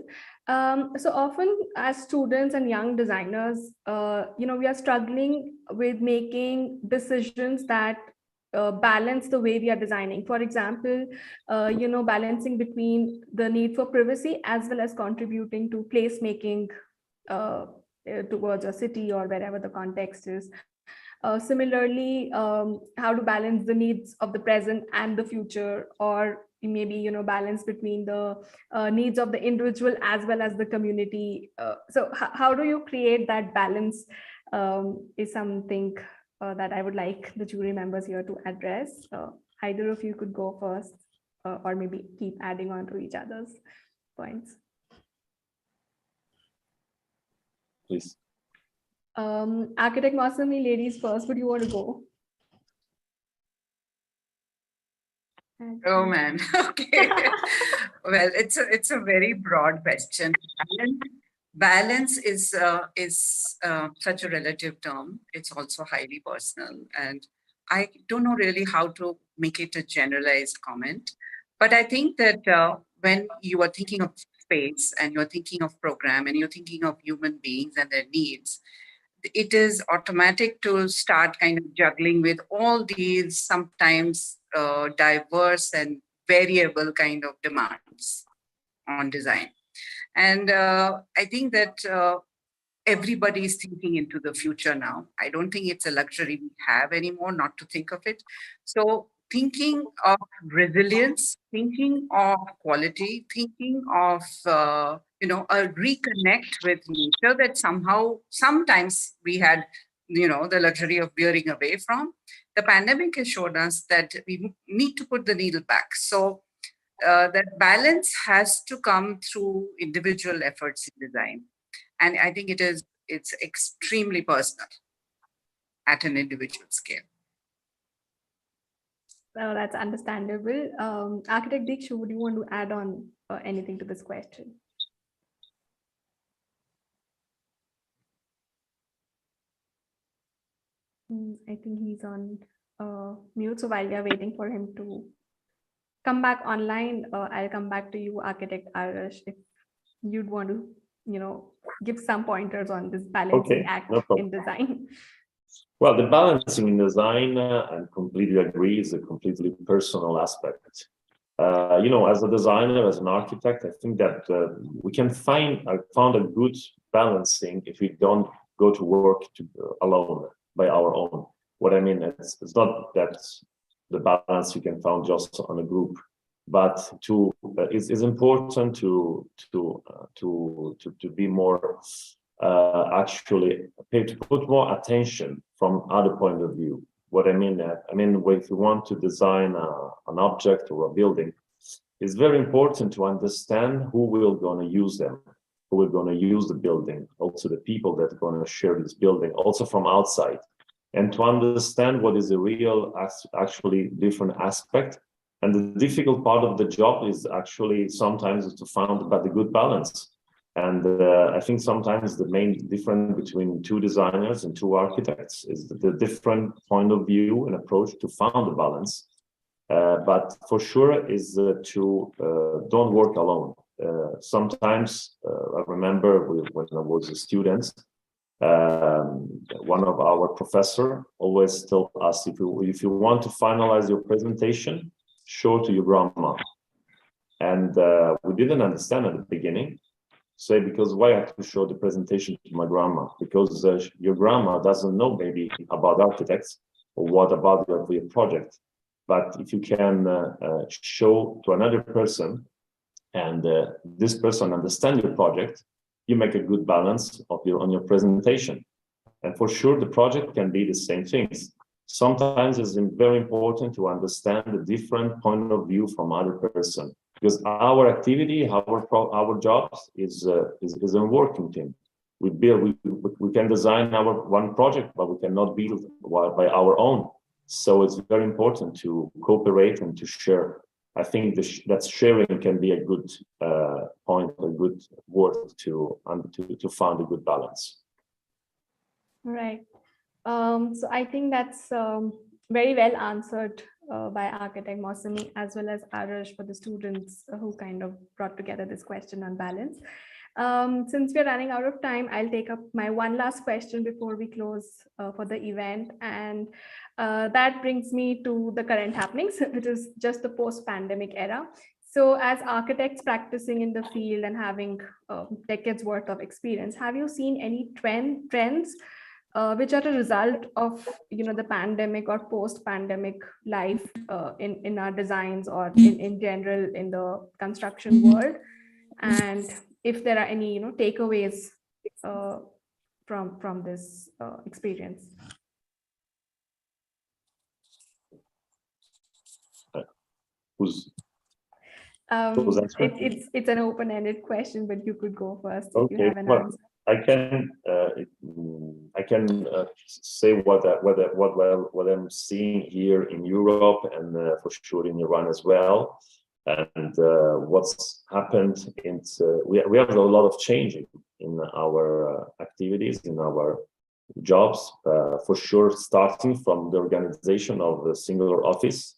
So often as students and young designers, we are struggling with making decisions that balance the way we are designing. For example, balancing between the need for privacy as well as contributing to placemaking towards a city or wherever the context is. Similarly, how to balance the needs of the present and the future, or maybe balance between the needs of the individual as well as the community. So how do you create that balance is something that I would like the jury members here to address. Either of you could go first, or maybe keep adding on to each other's points. Please. Architect Masami, ladies first. Would you want to go? Oh man, okay. Well, it's a very broad question. Balance is such a relative term. It's also highly personal, and I don't know really how to make it a generalized comment. But I think that when you are thinking of space and you're thinking of program and you're thinking of human beings and their needs, it is automatic to start kind of juggling with all these sometimes diverse and variable kind of demands on design. And I think that everybody is thinking into the future now. I don't think it's a luxury we have anymore not to think of it. So thinking of resilience, thinking of quality, thinking of a reconnect with nature that sometimes we had the luxury of veering away from. The pandemic has shown us that we need to put the needle back. So that balance has to come through individual efforts in design. And I think it's extremely personal at an individual scale. Well, that's understandable. Architect Dikshu, would you want to add on anything to this question? I think he's on mute. So while we are waiting for him to come back online, I'll come back to you, Architect Arash, if you'd want to, give some pointers on this balancing act in design. Well, the balancing in design, I completely agree, is a completely personal aspect. As a designer, as an architect, I think that I found a good balancing if we don't go to work alone by our own. What I mean, it's not that the balance you can find just on a group, but it's important to be more actually to put more attention from other point of view. What I mean, if you want to design an object or a building, it's very important to understand who will going to use them, who will going to use the building, also the people that are going to share this building, also from outside, and to understand what is a real, actually different aspect. And the difficult part of the job is actually sometimes to find about the good balance. And I think sometimes the main difference between two designers and two architects is the different point of view and approach to find the balance. But for sure is to don't work alone. Sometimes I remember when I was a student, One of our professor always told us, if you want to finalize your presentation, show to your grandma. And we didn't understand at the beginning. Say, because why I have to show the presentation to my grandma? Because your grandma doesn't know maybe about architects or what about your project. But if you can show to another person, and this person understand your project, you make a good balance of on your presentation. And for sure, the project can be the same things. Sometimes it's very important to understand the different point of view from other person, because our activity, our jobs is a working team. We can design our one project, but we cannot build by our own. So it's very important to cooperate and to share. I think that sharing can be a good point, a good word to find a good balance. Right. So I think that's very well answered by architect Mosami as well as Arash for the students who kind of brought together this question on balance. Since we're running out of time, I'll take up my one last question before we close for the event. And that brings me to the current happenings, which is just the post-pandemic era. So as architects practicing in the field and having decades worth of experience, have you seen any trends which are a result of the pandemic or post-pandemic life in our designs or in general in the construction world? And if there are any takeaways from this experience? It's an open-ended question, but you could go first if you have an answer. I can say what I'm seeing here in Europe and for sure in Iran as well. And what's happened we have a lot of changing in our activities, in our jobs, for sure, starting from the organization of the singular office.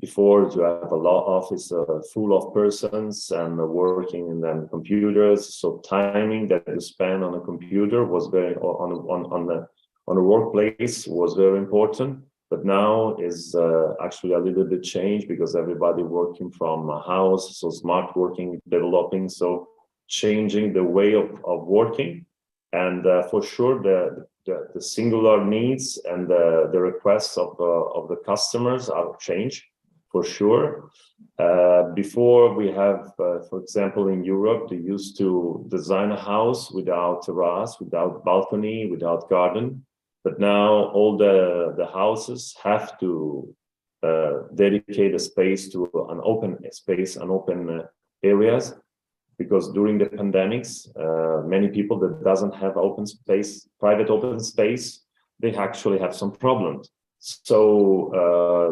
Before, you have a law office full of persons and working in the computers. So timing that you spend on a computer was very on a workplace was very important. But now is actually a little bit changed because everybody working from a house, so smart working, developing, so changing the way of working. And for sure, the singular needs and the requests of the customers are changed. For sure. Before we have, for example, in Europe, they used to design a house without terrace, without balcony, without garden. But now all the houses have to dedicate a space to an open space, an open areas, because during the pandemics, many people that doesn't have open space, private open space, they actually have some problems. So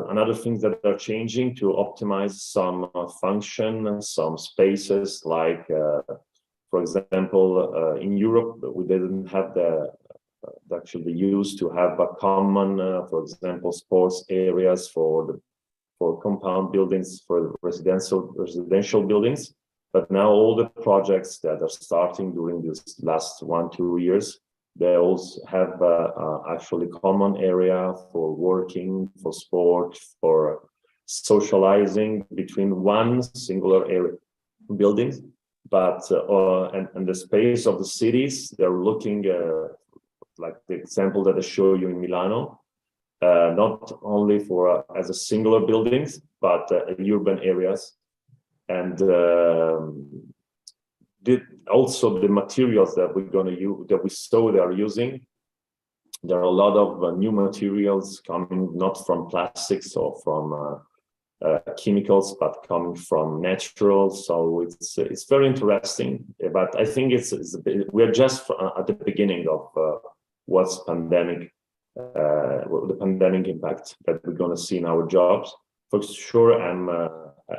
another thing that are changing to optimize some function, some spaces, like for example, in Europe, we didn't have actually used to have a common, for example, sports areas for compound buildings, for residential buildings. But now all the projects that are starting during this last 1-2 years, they also have actually common area for working, for sport, for socializing between one singular area buildings. But and the space of the cities, they're looking like the example that I show you in Milano, not only for as a singular buildings, but urban areas. And also the materials that we're going to use, that we saw they are using, there are a lot of new materials coming not from plastics or from chemicals, but coming from natural. So it's very interesting. But I think we're just at the beginning of what's pandemic, the pandemic impact that we're going to see in our jobs. For sure,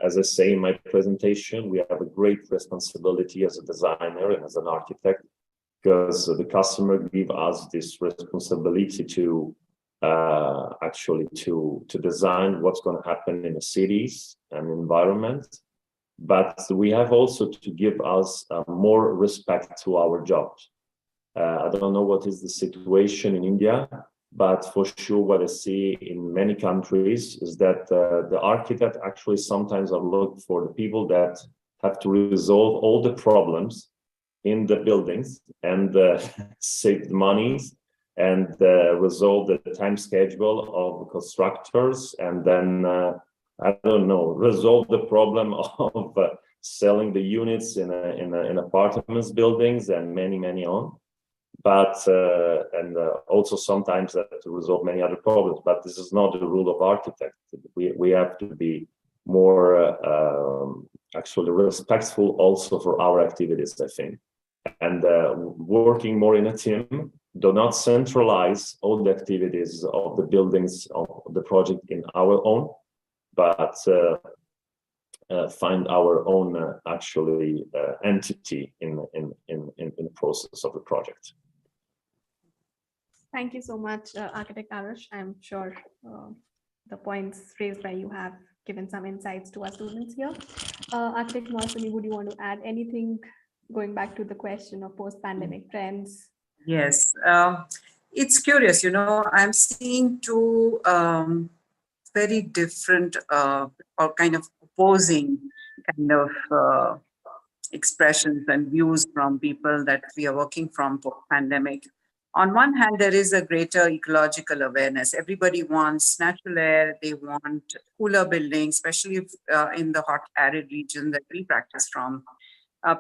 as I say in my presentation, we have a great responsibility as a designer and as an architect, because the customer give us this responsibility to actually to design what's going to happen in the cities and environment. But we have also to give us more respect to our jobs. I don't know what is the situation in India, but for sure what I see in many countries is that the architect actually sometimes are looking for the people that have to resolve all the problems in the buildings and save the monies and resolve the time schedule of constructors, and then I don't know, resolve the problem of selling the units in apartments buildings and many on. But also sometimes that to resolve many other problems. But this is not the rule of architect. We have to be more actually respectful also for our activities, I think, and working more in a team. Do not centralize all the activities of the buildings of the project in our own, but find our own actually entity in the process of the project. Thank you so much, Architect Arush. I'm sure the points raised by you have given some insights to our students here. Architect Masumi, would you want to add anything going back to the question of post-pandemic trends? Yes, it's curious, you know, I'm seeing two very different or kind of opposing kind of expressions and views from people that we are working from post-pandemic. On one hand, there is a greater ecological awareness. Everybody wants natural air, they want cooler buildings, especially if, in the hot arid region that we practice from.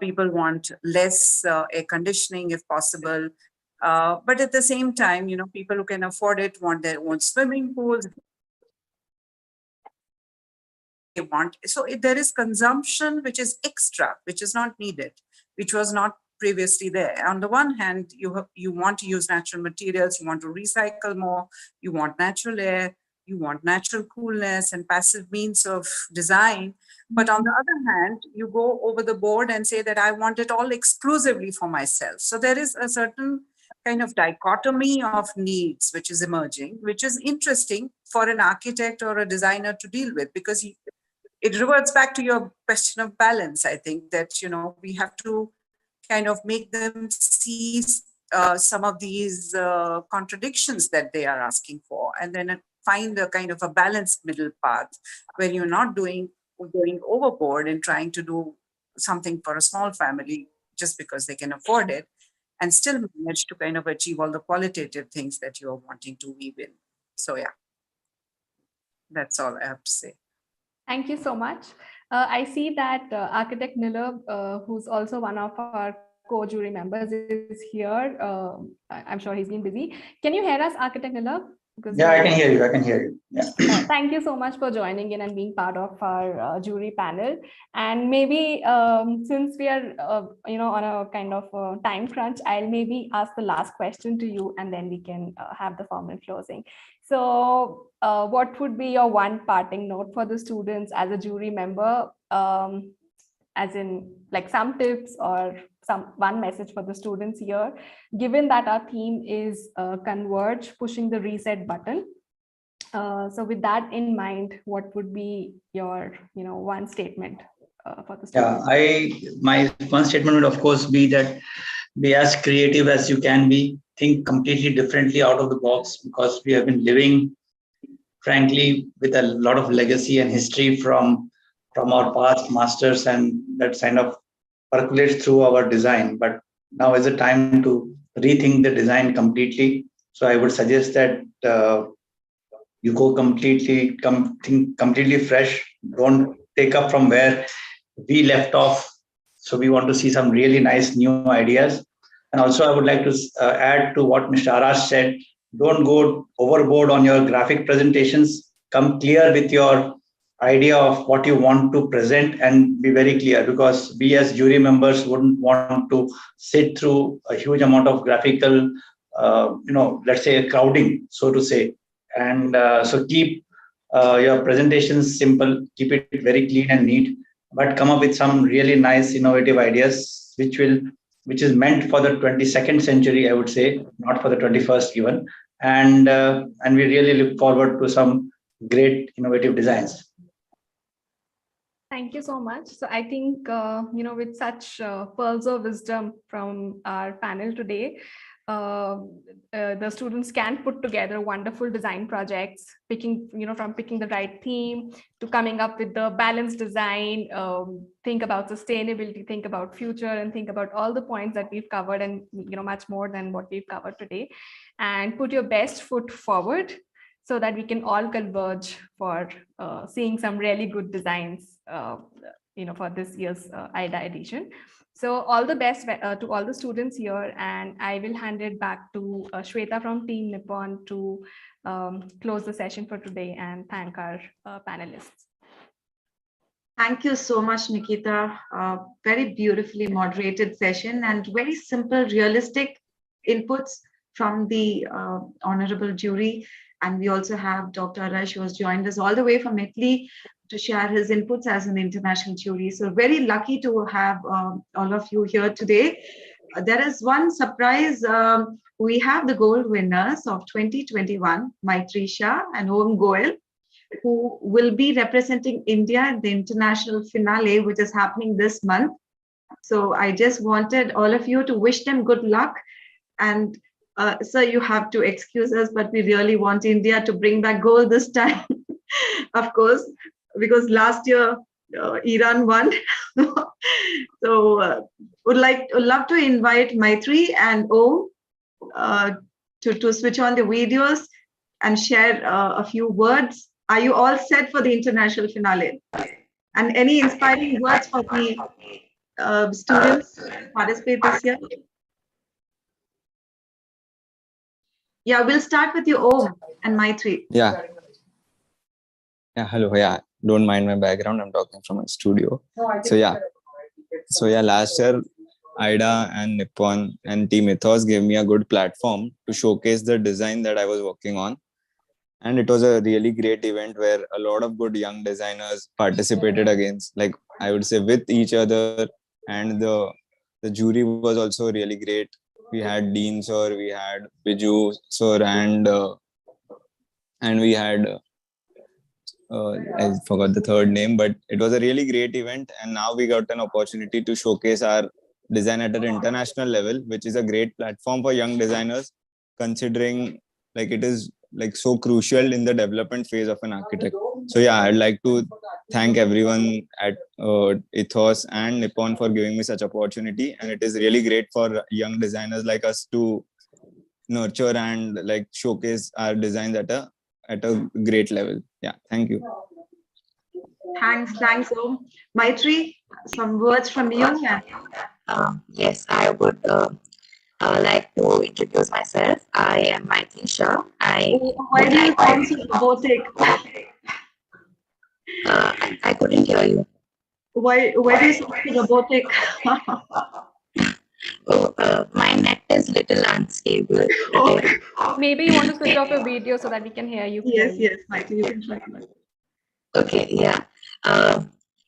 People want less air conditioning if possible. But at the same time, you know, people who can afford it want their own swimming pools. They want. So there is consumption which is extra, which is not needed, which was not previously there. On the one hand, you want to use natural materials, you want to recycle more, you want natural air, you want natural coolness and passive means of design. But on the other hand, you go over the board and say that I want it all exclusively for myself. So there is a certain kind of dichotomy of needs which is emerging, which is interesting for an architect or a designer to deal with, because it reverts back to your question of balance. I think that, you know, we have to kind of make them see some of these contradictions that they are asking for, and then find a kind of a balanced middle path where you're not going overboard and trying to do something for a small family just because they can afford it, and still manage to kind of achieve all the qualitative things that you're wanting to weave in. So yeah, that's all I have to say. Thank you so much. I see that Architect Nilab, who's also one of our co-jury members, is here. I'm sure he's been busy. Can you hear us, Architect Nilab? Yeah, I can hear you. I can hear you. Yeah. Thank you so much for joining in and being part of our jury panel. And maybe since we are, you know, on a kind of time crunch, I'll maybe ask the last question to you, and then we can have the formal closing. So what would be your one parting note for the students as a jury member, as in like some tips or one message for the students here, given that our theme is Converge, pushing the reset button. So with that in mind, what would be your, you know, one statement for the students? Yeah, my one statement would of course be that be as creative as you can be, think completely differently out of the box, because we have been living, frankly, with a lot of legacy and history from our past masters, and that kind of percolates through our design. But now is the time to rethink the design completely. So I would suggest that you go completely fresh. Don't take up from where we left off. So we want to see some really nice new ideas. And also I would like to add to what Mr. Arash said, don't go overboard on your graphic presentations. Come clear with your idea of what you want to present and be very clear, because we as jury members wouldn't want to sit through a huge amount of graphical, let's say crowding, so to say. And so keep your presentations simple, keep it very clean and neat, but come up with some really nice innovative ideas, which is meant for the 22nd century, I would say, not for the 21st even. And we really look forward to some great innovative designs. Thank you so much. So I think, with such pearls of wisdom from our panel today, the students can put together wonderful design projects, picking the right theme to coming up with the balanced design, think about sustainability, think about future, and think about all the points that we've covered, and much more than what we've covered today, and put your best foot forward so that we can all converge for seeing some really good designs for this year's AYDA edition. So all the best to all the students here, and I will hand it back to Shweta from Team Nippon to close the session for today and thank our panelists. Thank you so much, Nikita. Very beautifully moderated session and very simple, realistic inputs from the honorable jury. And we also have Dr. Arash, who has joined us all the way from Italy to share his inputs as an international jury. So very lucky to have all of you here today. There is one surprise. We have the gold winners of 2021, Maitri Shah and Om Goel, who will be representing India at the international finale, which is happening this month. So I just wanted all of you to wish them good luck. And sir, you have to excuse us, but we really want India to bring back gold this time, of course, because last year Iran won. So would love to invite Maitri and Om to switch on the videos and share a few words. Are you all set for the international finale? And any inspiring words for the students who participate this year? Yeah, we'll start with you, Om and Maitri. Yeah, hello. Yeah, don't mind my background. I'm talking from a studio. So yeah, last year, AYDA and Nippon and Team Ethos gave me a good platform to showcase the design that I was working on. And it was a really great event where a lot of good young designers participated against, like I would say, with each other. And the jury was also really great. We had Dean sir, we had Biju sir, and we had I forgot the third name, but it was a really great event. And now we got an opportunity to showcase our design at an international level, which is a great platform for young designers, considering like it is like so crucial in the development phase of an architect. So yeah, I'd like to thank everyone at Ethos and Nippon for giving me such opportunity. And it is really great for young designers like us to nurture and like showcase our designs at a great level. Yeah, thank you. Thanks, Om. Maitri, some words from you? Yes, I would like to introduce myself. I am Maitri Shah. Why do you sound so robotic? I couldn't hear you. Why do you sound so robotic? My net is little unstable. Okay. Maybe you want to switch off your video so that we can hear you clearly. Yes, Maitri, you can try. Okay, yeah.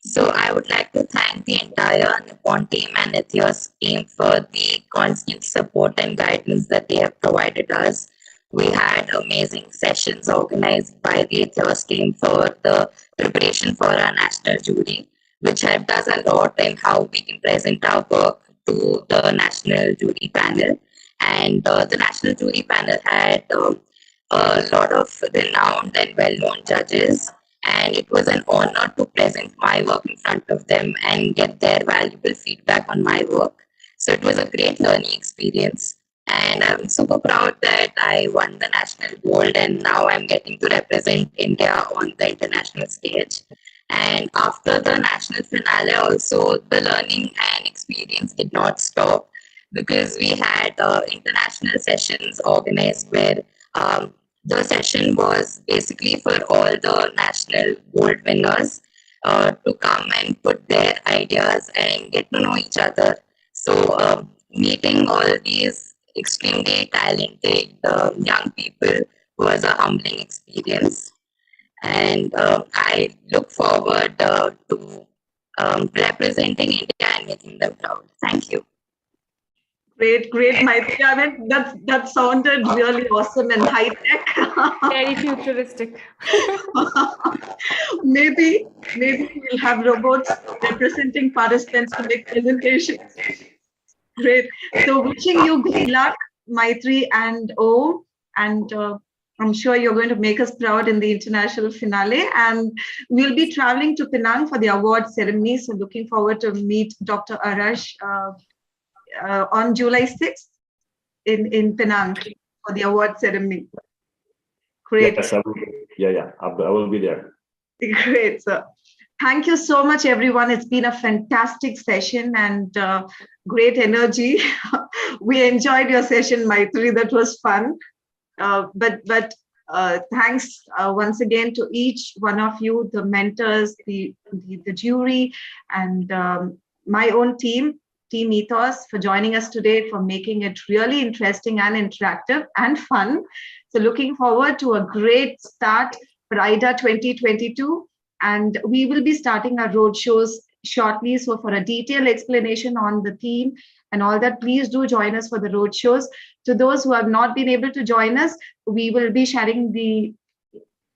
So I would like to thank the entire Nippon team and Ethos team for the constant support and guidance that they have provided us. We had amazing sessions organized by the Ethos team for the preparation for our national jury, which helped us a lot in how we can present our work to the national jury panel. And the national jury panel had a lot of renowned and well-known judges. And it was an honor to present my work in front of them and get their valuable feedback on my work. So it was a great learning experience. And I'm super proud that I won the national gold and now I'm getting to represent India on the international stage. And after the national finale also, the learning and experience did not stop because we had international sessions organized where the session was basically for all the national gold winners to come and put their ideas and get to know each other. So meeting all these extremely talented young people was a humbling experience. And I look forward to representing India and making them proud. Thank you. Great, Maitri. I mean, that sounded really awesome and high tech. Very futuristic. Maybe we'll have robots representing participants to make presentations. Great. So wishing you good luck Maitri and O, and I'm sure you're going to make us proud in the international finale. And we'll be traveling to Penang for the award ceremony. So looking forward to meet Dr. Arash on July 6th in Penang for the award ceremony. Great. Yes, I will be there. Great, sir. Thank you so much, everyone. It's been a fantastic session and great energy. We enjoyed your session, Maitri. That was fun. But thanks once again to each one of you, the mentors, the jury, and my own team Ethos, for joining us today, for making it really interesting and interactive and fun. So looking forward to a great start for AYDA 2022. And we will be starting our roadshows shortly. So for a detailed explanation on the theme and all that, please do join us for the roadshows. To those who have not been able to join us, we will be sharing the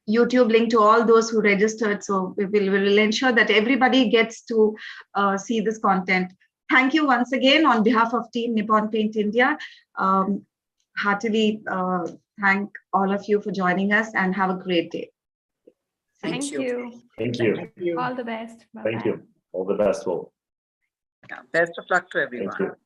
YouTube link to all those who registered. So we will ensure that everybody gets to see this content. Thank you once again on behalf of Team Nippon Paint India. Heartily thank all of you for joining us and have a great day. Thank you. Thank you. All the best. Bye-bye. Thank you. All the best. All. Yeah, best of luck to everyone. Thank you.